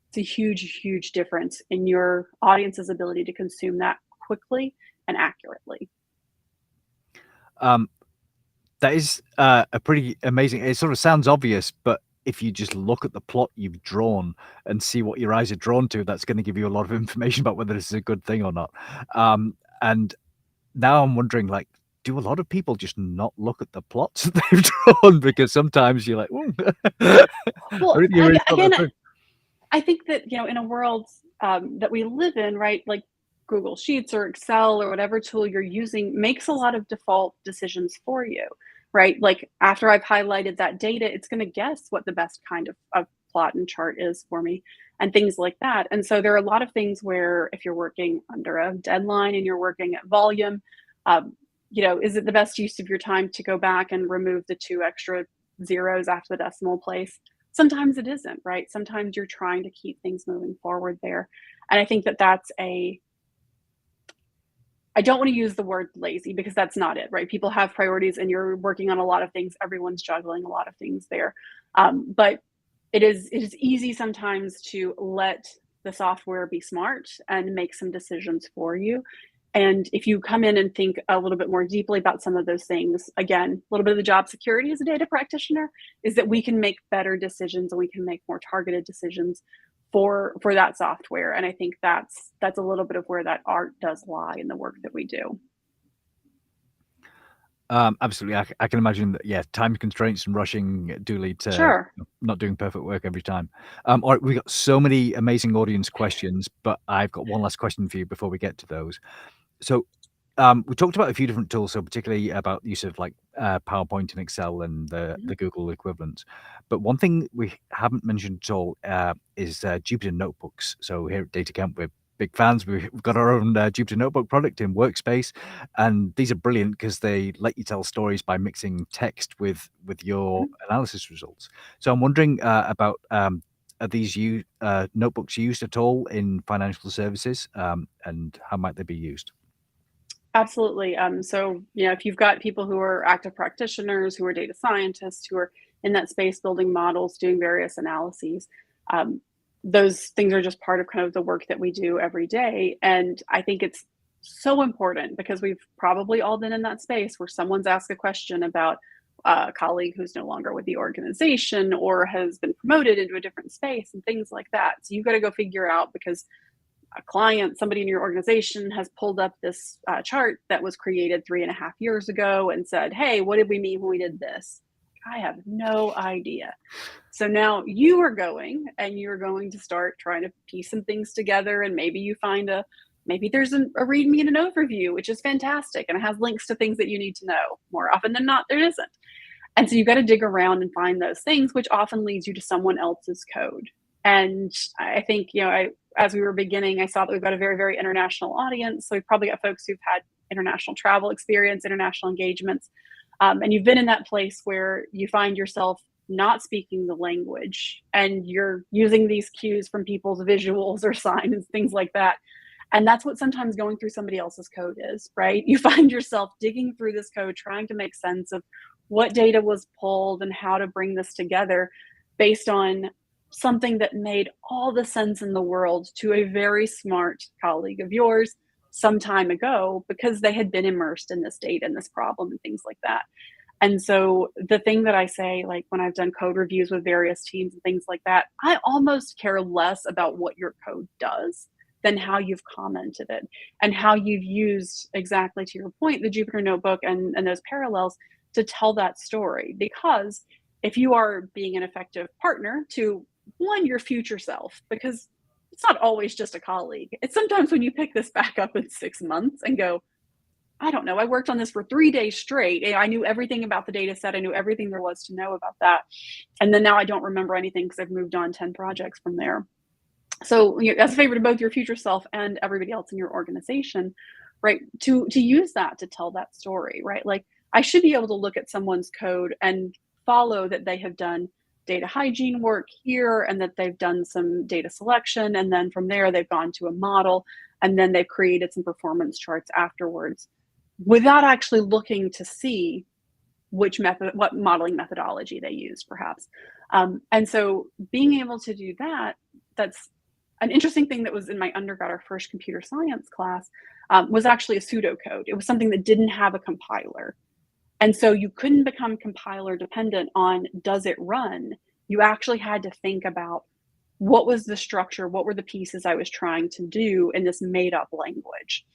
it's a huge, huge difference in your audience's ability to consume that quickly and accurately. That is a pretty amazing. It sort of sounds obvious, but if you just look at the plot you've drawn and see what your eyes are drawn to, that's going to give you a lot of information about whether this is a good thing or not. And now I'm wondering, like, do a lot of people just not look at the plots that they've drawn? Because sometimes you're like, "Ooh." Well, Everything you really thought again, that through. I think that, in a world that we live in, right, like Google Sheets or Excel or whatever tool you're using makes a lot of default decisions for you, right? Like after I've highlighted that data, it's going to guess what the best kind of plot and chart is for me and things like that. And so there are a lot of things where if you're working under a deadline and you're working at volume, um, is it the best use of your time to go back and remove the 2 extra zeros after the decimal place? Sometimes it isn't, right? Sometimes you're trying to keep things moving forward there. And I think that I don't want to use the word lazy because that's not it, right? People have priorities and you're working on a lot of things. Everyone's juggling a lot of things there. But it is easy sometimes to let the software be smart and make some decisions for you. And if you come in and think a little bit more deeply about some of those things, again, a little bit of the job security as a data practitioner is that we can make better decisions and we can make more targeted decisions for that software. And I think that's a little bit of where that art does lie in the work that we do. Absolutely. I can imagine that, yeah, time constraints and rushing do lead to Sure. not doing perfect work every time. All right, we've got so many amazing audience questions, but I've got one last question for you before we get to those. So, we talked about a few different tools, so particularly about the use of like PowerPoint and Excel and Mhm. the Google equivalents. But one thing we haven't mentioned at all is Jupyter notebooks. So here at DataCamp, we're big fans. We've got our own Jupyter notebook product in Workspace, and these are brilliant because they let you tell stories by mixing text with your Mhm. analysis results. So I'm wondering about are these notebooks used at all in financial services, and how might they be used? Absolutely. So, if you've got people who are active practitioners, who are data scientists, who are in that space building models, doing various analyses, um, those things are just part of kind of the work that we do every day. And I think it's so important because we've probably all been in that space where someone's asked a question about a colleague who's no longer with the organization or has been promoted into a different space and things like that. So you've got to go figure out because a client, somebody in your organization has pulled up this chart that was created 3.5 years ago and said, hey, what did we mean when we did this? I have no idea. So now you are going and you're going to start trying to piece some things together. And maybe you find maybe there's a README and an overview, which is fantastic. And it has links to things that you need to know. More often than not, there isn't. And so you've got to dig around and find those things, which often leads you to someone else's code. And I think, as we were beginning, I saw that we've got a very, very international audience. So we've probably got folks who've had international travel experience, international engagements. And you've been in that place where you find yourself not speaking the language and you're using these cues from people's visuals or signs, things like that. And that's what sometimes going through somebody else's code is, right? You find yourself digging through this code, trying to make sense of what data was pulled and how to bring this together based on something that made all the sense in the world to a very smart colleague of yours some time ago because they had been immersed in this data and this problem and things like that. And so the thing that I say, like when I've done code reviews with various teams and things like that, I almost care less about what your code does than how you've commented it and how you've used, exactly to your point, the Jupyter notebook and those parallels to tell that story. Because if you are being an effective partner to one, your future self, because it's not always just a colleague. It's sometimes when you pick this back up in 6 months and go, I don't know, I worked on this for 3 days straight. And I knew everything about the data set. I knew everything there was to know about that. And then now I don't remember anything because I've moved on 10 projects from there. So as a favor to both your future self and everybody else in your organization, right, to use that to tell that story, right? Like I should be able to look at someone's code and follow that they have done data hygiene work here and that they've done some data selection. And then from there, they've gone to a model and then they've created some performance charts afterwards without actually looking to see what modeling methodology they used, perhaps. And so being able to do that, that's an interesting thing that was in my undergrad, our first computer science class, was actually a pseudocode. It was something that didn't have a compiler. And so you couldn't become compiler dependent on does it run? You actually had to think about what was the structure, what were the pieces I was trying to do in this made up language.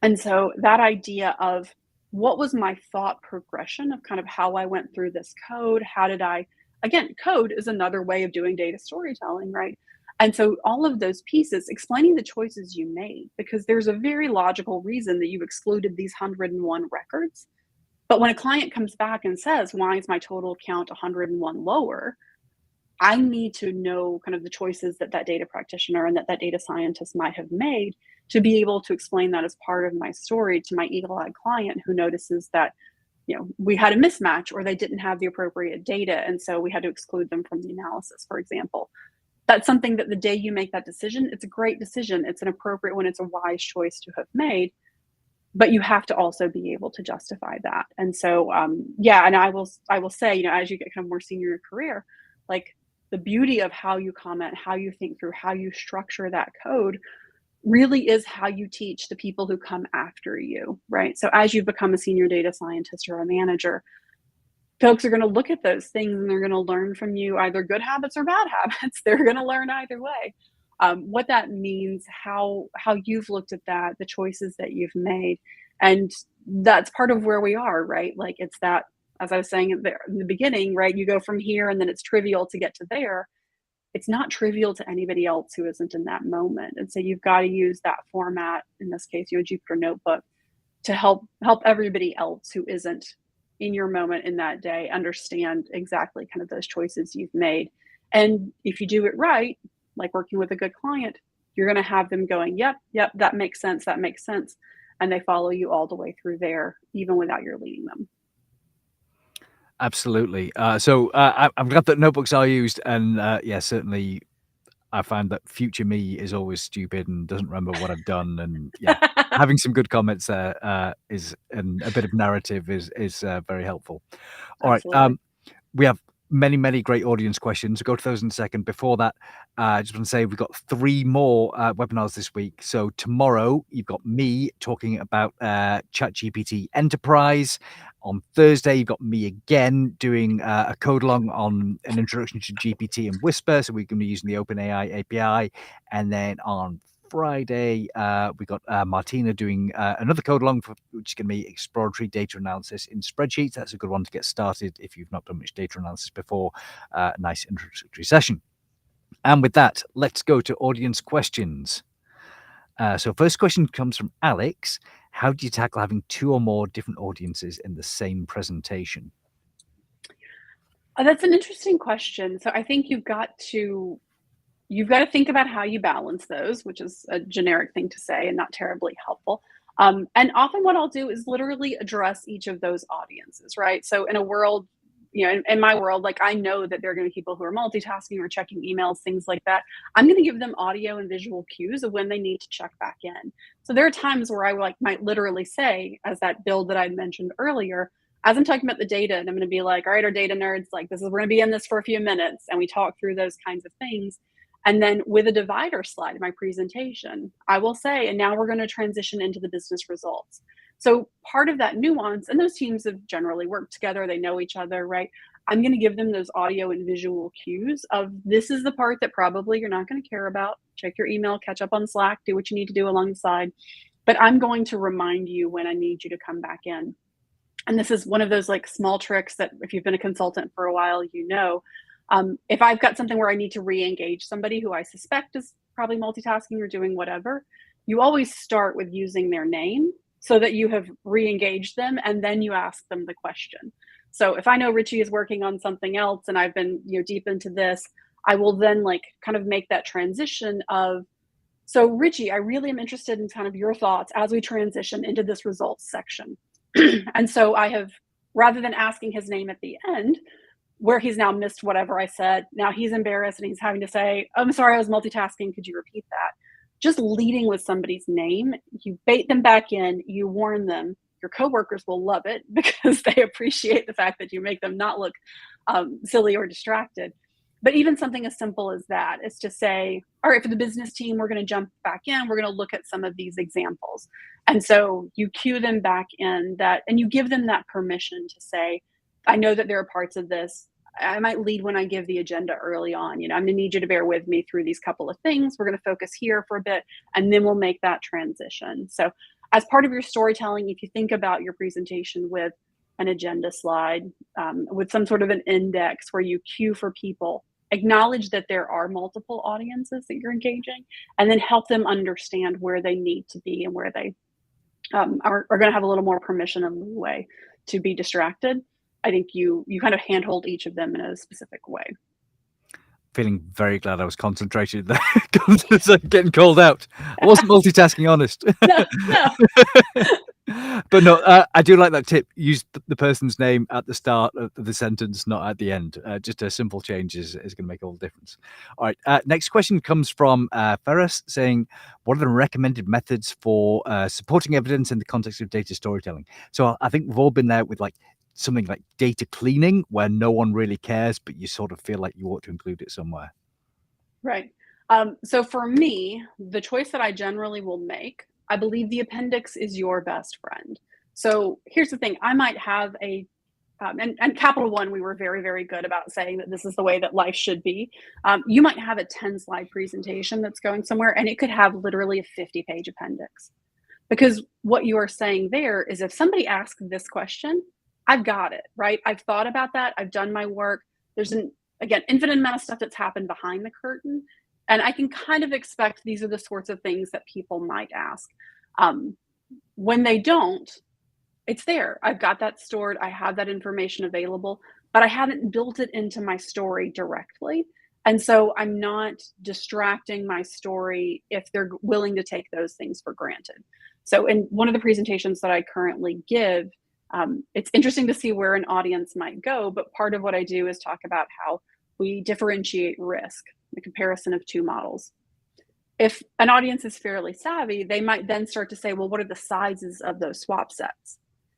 And so that idea of what was my thought progression of kind of how I went through this code, how did I, again, code is another way of doing data storytelling, right? And so all of those pieces, explaining the choices you made, because there's a very logical reason that you excluded these 101 records. But when a client comes back and says, why is my total count 101 lower? I need to know kind of the choices that that data practitioner and that data scientist might have made to be able to explain that as part of my story to my eagle-eyed client who notices that, we had a mismatch or they didn't have the appropriate data. And so we had to exclude them from the analysis, for example. That's something that the day you make that decision, it's a great decision. It's an appropriate one. It's a wise choice to have made. But you have to also be able to justify that. And so, and I will say, as you get kind of more senior in your career, like the beauty of how you comment, how you think through, how you structure that code really is how you teach the people who come after you, right? So as you become a senior data scientist or a manager, folks are going to look at those things and they're going to learn from you either good habits or bad habits. They're going to learn either way. What that means, how you've looked at that, the choices that you've made. And that's part of where we are, right? Like it's that, as I was saying in the beginning, right? You go from here and then it's trivial to get to there. It's not trivial to anybody else who isn't in that moment. And so you've got to use that format, in this case, a Jupyter notebook, to help everybody else who isn't in your moment in that day understand exactly kind of those choices you've made. And if you do it right, like working with a good client, you're going to have them going, yep, that makes sense. And they follow you all the way through there, even without your leading them. Absolutely. I'm glad that notebooks are used. And certainly I find that future me is always stupid and doesn't remember what I've done. And having some good comments there and a bit of narrative is very helpful. All right. Absolutely. We have many great audience questions. We'll go to those in a second. Before that, I just want to say we've got 3 more webinars this week. So tomorrow, you've got me talking about ChatGPT Enterprise. On Thursday, you've got me again doing a code along on an introduction to GPT and Whisper. So we're going to be using the OpenAI API. And then on Friday, we got Martina doing another code along, which is going to be exploratory data analysis in spreadsheets. That's a good one to get started if you've not done much data analysis before. Nice introductory session. And with that, let's go to audience questions. So first question comes from Alex. How do you tackle having 2 or more different audiences in the same presentation? That's an interesting question. So I think you've got to think about how you balance those, which is a generic thing to say and not terribly helpful. And often what I'll do is literally address each of those audiences, right? So in a world, in my world, like I know that there are going to be people who are multitasking or checking emails, things like that. I'm going to give them audio and visual cues of when they need to check back in. So there are times where I might literally say, as that build that I mentioned earlier, as I'm talking about the data, and I'm going to be like, all right, our data nerds, like we're going to be in this for a few minutes. And we talk through those kinds of things. And then with a divider slide in my presentation, I will say, and now we're going to transition into the business results. So part of that nuance, and those teams have generally worked together, they know each other, right? I'm going to give them those audio and visual cues of this is the part that probably you're not going to care about. Check your email, catch up on Slack, do what you need to do along the side. But I'm going to remind you when I need you to come back in. And this is one of those like small tricks that if you've been a consultant for a while, if I've got something where I need to re-engage somebody who I suspect is probably multitasking or doing whatever, you always start with using their name so that you have re-engaged them and then you ask them the question. So if I know Richie is working on something else and I've been deep into this, I will then like kind of make that transition of, so Richie, I really am interested in kind of your thoughts as we transition into this results section. And so I have, rather than asking his name at the end, where he's now missed whatever I said, now he's embarrassed and he's having to say, oh, I'm sorry, I was multitasking, could you repeat that? Just leading with somebody's name, you bait them back in, you warn them. Your coworkers will love it because they appreciate the fact that you make them not look silly or distracted. But even something as simple as that is to say, all right, for the business team, we're going to jump back in. We're going to look at some of these examples. And so you cue them back in that, and you give them that permission to say, I know that there are parts of this. I might lead when I give the agenda early on. I'm going to need you to bear with me through these couple of things. We're going to focus here for a bit, and then we'll make that transition. So as part of your storytelling, if you think about your presentation with an agenda slide, with some sort of an index where you cue for people, acknowledge that there are multiple audiences that you're engaging, and then help them understand where they need to be and where they are going to have a little more permission and leeway to be distracted. I think you kind of handhold each of them in a specific way. Feeling very glad I was concentrated there because I'm getting called out. I wasn't multitasking, honest. No. But no, I do like that tip. Use the person's name at the start of the sentence, not at the end. Just a simple change is going to make all the difference. All right. Next question comes from Ferris saying, what are the recommended methods for supporting evidence in the context of data storytelling? So I think we've all been there with something like data cleaning, where no one really cares, but you sort of feel like you ought to include it somewhere. Right. So for me, the choice that I generally will make, I believe the appendix is your best friend. So here's the thing. I might have and Capital One, we were very, very good about saying that this is the way that life should be. You might have a 10-slide presentation that's going somewhere, and it could have literally a 50-page appendix. Because what you are saying there is, if somebody asks this question, I've got it, right? I've thought about that. I've done my work. There's infinite amount of stuff that's happened behind the curtain. And I can kind of expect these are the sorts of things that people might ask. When they don't, it's there. I've got that stored. I have that information available, but I haven't built it into my story directly. And so I'm not distracting my story if they're willing to take those things for granted. So in one of the presentations that I currently give, it's interesting to see where an audience might go, but part of what I do is talk about how we differentiate risk, the comparison of two models. If an audience is fairly savvy, they might then start to say, well, what are the sizes of those swap sets?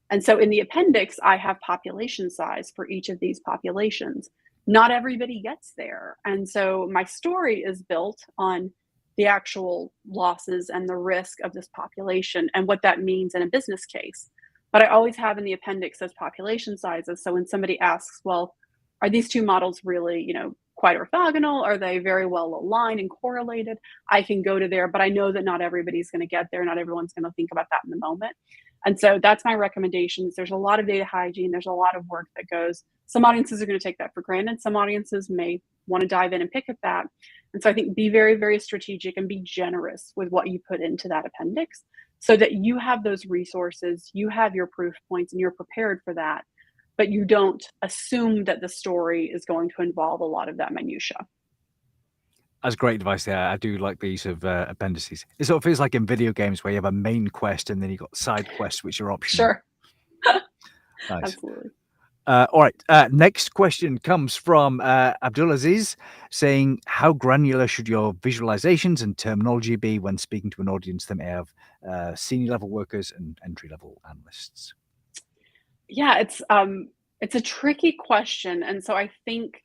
And so in the appendix, I have population size for each of these populations. Not everybody gets there. And so my story is built on the actual losses and the risk of this population and what that means in a business case. But I always have in the appendix those population sizes. So when somebody asks, well, are these two models really, quite orthogonal? Are they very well aligned and correlated? I can go to there, but I know that not everybody's going to get there. Not everyone's going to think about that in the moment. And so that's my recommendations. There's a lot of data hygiene. There's a lot of work that goes. Some audiences are going to take that for granted. Some audiences may want to dive in and pick at that. And so I think be very, very strategic and be generous with what you put into that appendix, so that you have those resources, you have your proof points, and you're prepared for that. But you don't assume that the story is going to involve a lot of that minutia. That's great advice there. I do like the use of appendices. It sort of feels like in video games where you have a main quest and then you've got side quests which are optional. Sure. Nice. Absolutely. All right. Next question comes from Abdulaziz saying, how granular should your visualizations and terminology be when speaking to an audience that may have senior level workers and entry level analysts? Yeah, it's a tricky question. And so I think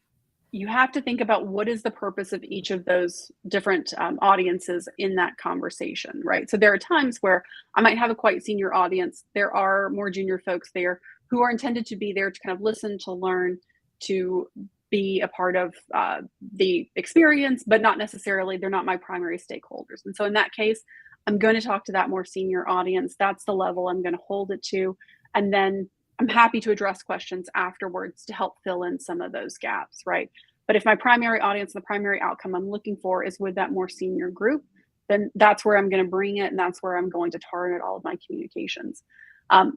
you have to think about what is the purpose of each of those different audiences in that conversation, right? So there are times where I might have a quite senior audience. There are more junior folks there who are intended to be there to kind of listen, to learn, to be a part of the experience, but not necessarily, they're not my primary stakeholders. And so in that case, I'm going to talk to that more senior audience. That's the level I'm going to hold it to. And then I'm happy to address questions afterwards to help fill in some of those gaps, right? But if my primary audience, the primary outcome I'm looking for is with that more senior group, then that's where I'm going to bring it, and that's where I'm going to target all of my communications.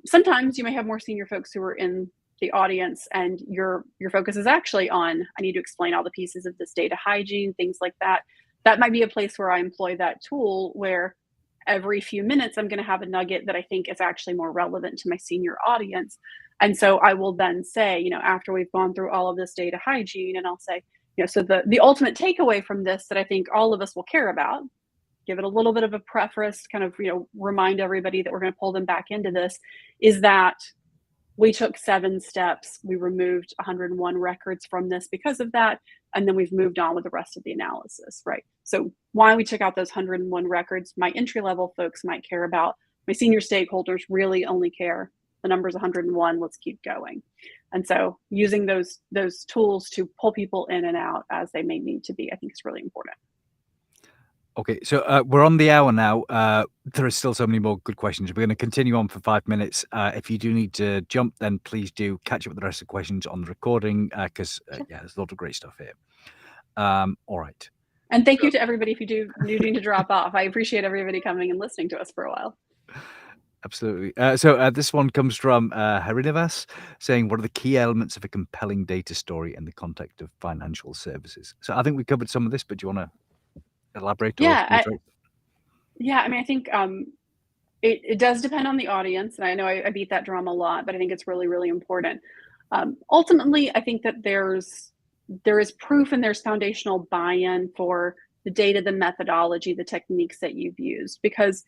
Sometimes you may have more senior folks who are in the audience, and your focus is actually on, I need to explain all the pieces of this data hygiene, things like that. That might be a place where I employ that tool, where every few minutes I'm going to have a nugget that I think is actually more relevant to my senior audience. And so I will then say, after we've gone through all of this data hygiene, and I'll say, so the ultimate takeaway from this that I think all of us will care about, give it a little bit of a preface, kind of, remind everybody that we're going to pull them back into this, is that we took 7 steps. We removed 101 records from this because of that, and then we've moved on with the rest of the analysis, right? So why we took out those 101 records, my entry-level folks might care about. My senior stakeholders really only care. The number's 101, let's keep going. And so using those tools to pull people in and out as they may need to be, I think is really important. Okay, so we're on the hour now. There are still so many more good questions. We're going to continue on for 5 minutes. If you do need to jump, then please do catch up with the rest of the questions on the recording because, yeah, there's a lot of great stuff here. All right. And thank you to everybody if you do need to drop off. I appreciate everybody coming and listening to us for a while. Absolutely. So this one comes from Harinivas saying, what are the key elements of a compelling data story in the context of financial services? So I think we covered some of this, but do you want to elaborate? Yeah, I mean, I think it does depend on the audience, and I know I beat that drum a lot, but I think it's really, really important. Ultimately, I think that there is proof and there's foundational buy-in for the data, the methodology, the techniques that you've used, because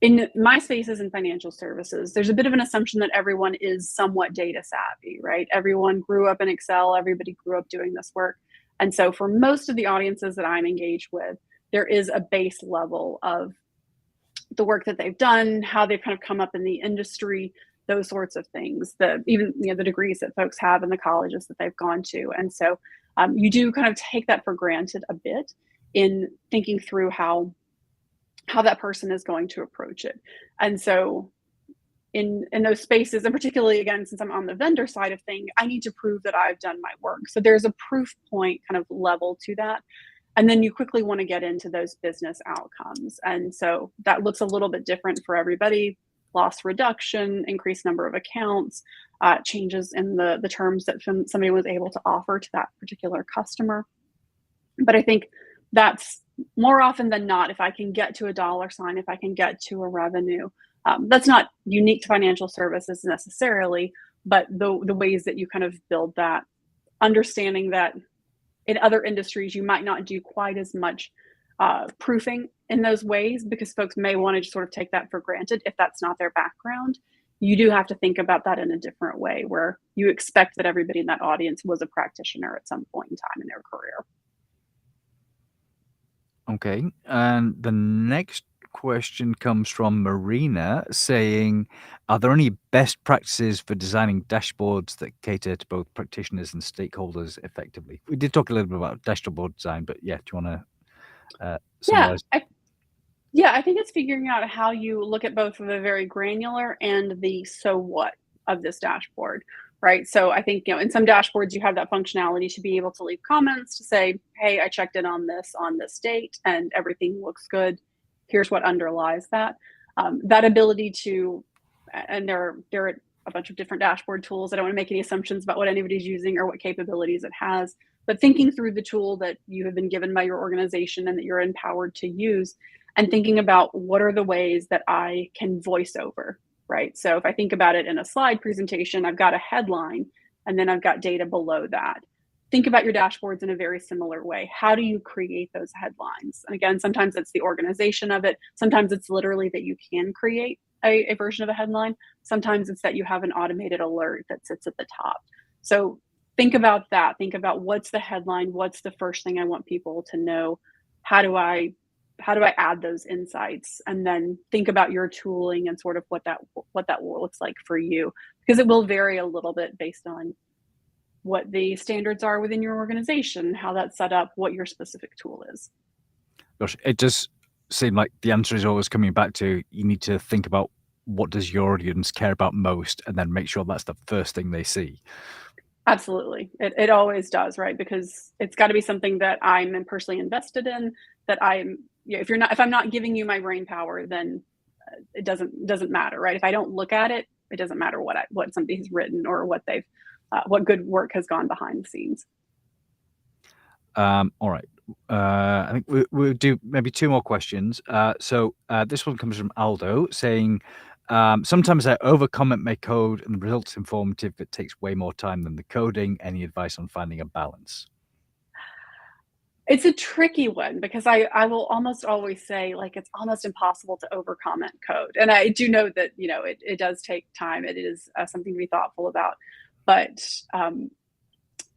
in my spaces in financial services, there's a bit of an assumption that everyone is somewhat data savvy, right? Everyone grew up in Excel, everybody grew up doing this work. And so for most of the audiences that I'm engaged with, there is a base level of the work that they've done, how they've kind of come up in the industry, those sorts of things, even the degrees that folks have in the colleges that they've gone to. And so you do kind of take that for granted a bit in thinking through how that person is going to approach it. And so in those spaces, and particularly again, since I'm on the vendor side of things, I need to prove that I've done my work. So there's a proof point kind of level to that. And then you quickly want to get into those business outcomes. And so that looks a little bit different for everybody. Loss reduction, increased number of accounts, changes in the terms that somebody was able to offer to that particular customer. But I think that's more often than not, if I can get to a dollar sign, if I can get to a revenue, that's not unique to financial services necessarily, but the ways that you kind of build that, understanding that in other industries, you might not do quite as much proofing in those ways because folks may want to just sort of take that for granted if that's not their background. You do have to think about that in a different way where you expect that everybody in that audience was a practitioner at some point in time in their career. Okay, and the next question comes from Marina saying, are there any best practices for designing dashboards that cater to both practitioners and stakeholders effectively? We did talk a little bit about dashboard design, but yeah, do you want to summarize? I think it's figuring out how you look at both the very granular and the so what of this dashboard, right? So I think, in some dashboards, you have that functionality to be able to leave comments to say, hey, I checked in on this date and everything looks good. Here's what underlies that. That ability to, and there are a bunch of different dashboard tools. I don't want to make any assumptions about what anybody's using or what capabilities it has, but thinking through the tool that you have been given by your organization and that you're empowered to use, and thinking about what are the ways that I can voice over, right? So if I think about it in a slide presentation, I've got a headline and then I've got data below that. Think about your dashboards in a very similar way. How do you create those headlines? And again, sometimes it's the organization of it. Sometimes it's literally that you can create a version of a headline. Sometimes it's that you have an automated alert that sits at the top. So think about that. Think about what's the headline? What's the first thing I want people to know? How do I add those insights? And then think about your tooling and sort of what that looks like for you, because it will vary a little bit based on what the standards are within your organization, how that's set up, what your specific tool is. Gosh, it does seem like the answer is always coming back to you need to think about what does your audience care about most and then make sure that's the first thing they see. Absolutely. It always does, right? Because it's got to be something that I'm personally invested in, that if I'm not giving you my brain power, then it doesn't matter, right? If I don't look at it, it doesn't matter what somebody has written or what good work has gone behind the scenes. All right. I think we'll do maybe 2 more questions. So this one comes from Aldo saying, sometimes I overcomment my code and the result's informative. It takes way more time than the coding. Any advice on finding a balance? It's a tricky one because I will almost always say, like, it's almost impossible to over comment code, and I do know that, it does take time. It is, something to be thoughtful about, but,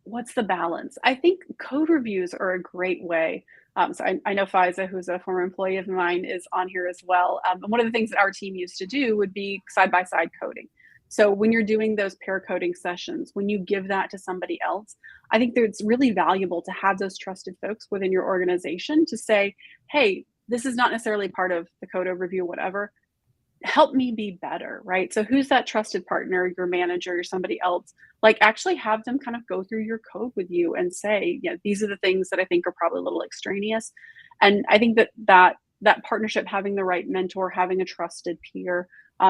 what's the balance? I think code reviews are a great way. So I know Fiza, who's a former employee of mine, is on here as well. And one of the things that our team used to do would be side by side coding. So when you're doing those pair coding sessions, when you give that to somebody else, I think that it's really valuable to have those trusted folks within your organization to say, hey, this is not necessarily part of the code overview, whatever, help me be better, right? So who's that trusted partner, your manager, or somebody else? Like, actually have them kind of go through your code with you and say, yeah, these are the things that I think are probably a little extraneous. And I think that partnership, having the right mentor, having a trusted peer,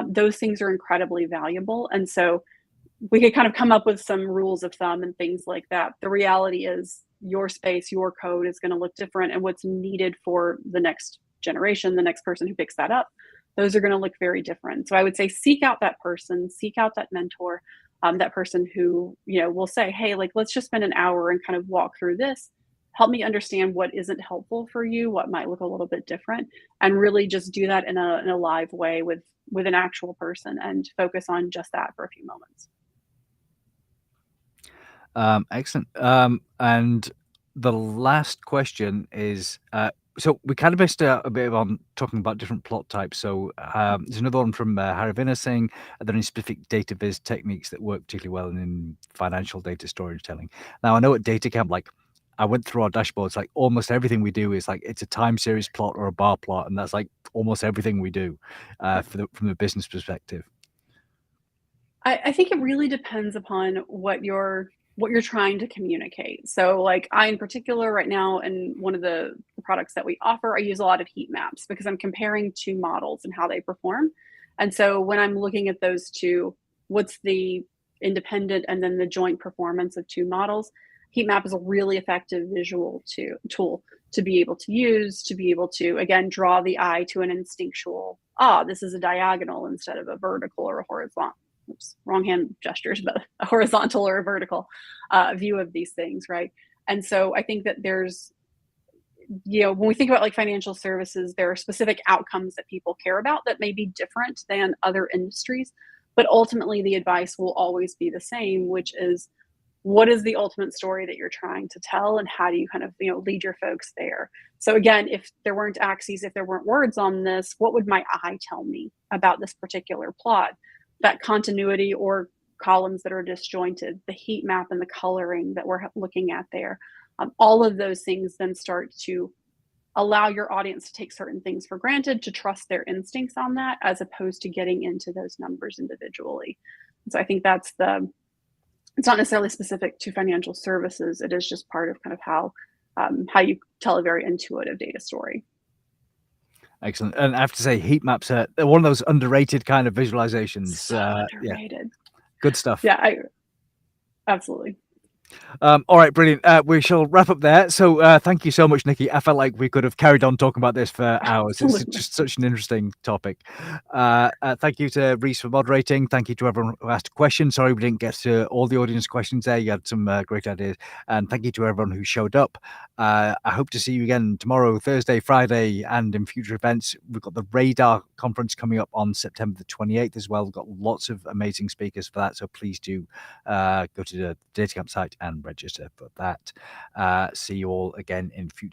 those things are incredibly valuable. And so we could kind of come up with some rules of thumb and things like that. The reality is your space, your code is going to look different, and what's needed for the next generation, the next person who picks that up, those are going to look very different. So I would say seek out that person, seek out that mentor, that person who, will say, hey, like, let's just spend an hour and kind of walk through this. Help me understand what isn't helpful for you, what might look a little bit different, and really just do that in a live way with an actual person and focus on just that for a few moments. Excellent. And the last question is, so we kind of missed a bit on talking about different plot types. So there's another one from Haravina saying, are there any specific data viz techniques that work particularly well in financial data storytelling? Now, I know at DataCamp, like, I went through our dashboards, like almost everything we do is like, it's a time series plot or a bar plot. And that's like almost everything we do from the business perspective. I think it really depends upon what you're trying to communicate. So, like, I in particular right now, in one of the products that we offer, I use a lot of heat maps because I'm comparing two models and how they perform. And so when I'm looking at those two, what's the independent and then the joint performance of two models? Heat map is a really effective visual tool to be able to use, to be able to, again, draw the eye to an instinctual, this is a diagonal instead of a vertical or a horizontal. Oops, wrong hand gestures, but a horizontal or a vertical view of these things, right? And so I think that there's, when we think about like financial services, there are specific outcomes that people care about that may be different than other industries, but ultimately the advice will always be the same, which is, what is the ultimate story that you're trying to tell, and how do you kind of lead your folks there? So again, if there weren't axes, if there weren't words on this, what would my eye tell me about this particular plot? That continuity or columns that are disjointed, the heat map and the coloring that we're looking at there, all of those things then start to allow your audience to take certain things for granted, to trust their instincts on that, as opposed to getting into those numbers individually. And so I think it's not necessarily specific to financial services. It is just part of kind of how you tell a very intuitive data story. Excellent. And I have to say, heat maps are one of those underrated kind of visualizations. So underrated. Yeah. Good stuff. Yeah, absolutely. All right, brilliant. We shall wrap up there. So thank you so much, Nikki. I felt like we could have carried on talking about this for hours. It's just such an interesting topic. Thank you to Reese for moderating. Thank you to everyone who asked a question. Sorry we didn't get to all the audience questions there. You had some great ideas. And thank you to everyone who showed up. I hope to see you again tomorrow, Thursday, Friday, and in future events. We've got the Radar conference coming up on September the 28th as well. We've got lots of amazing speakers for that. So please do go to the DataCamp site and register for that. See you all again in future.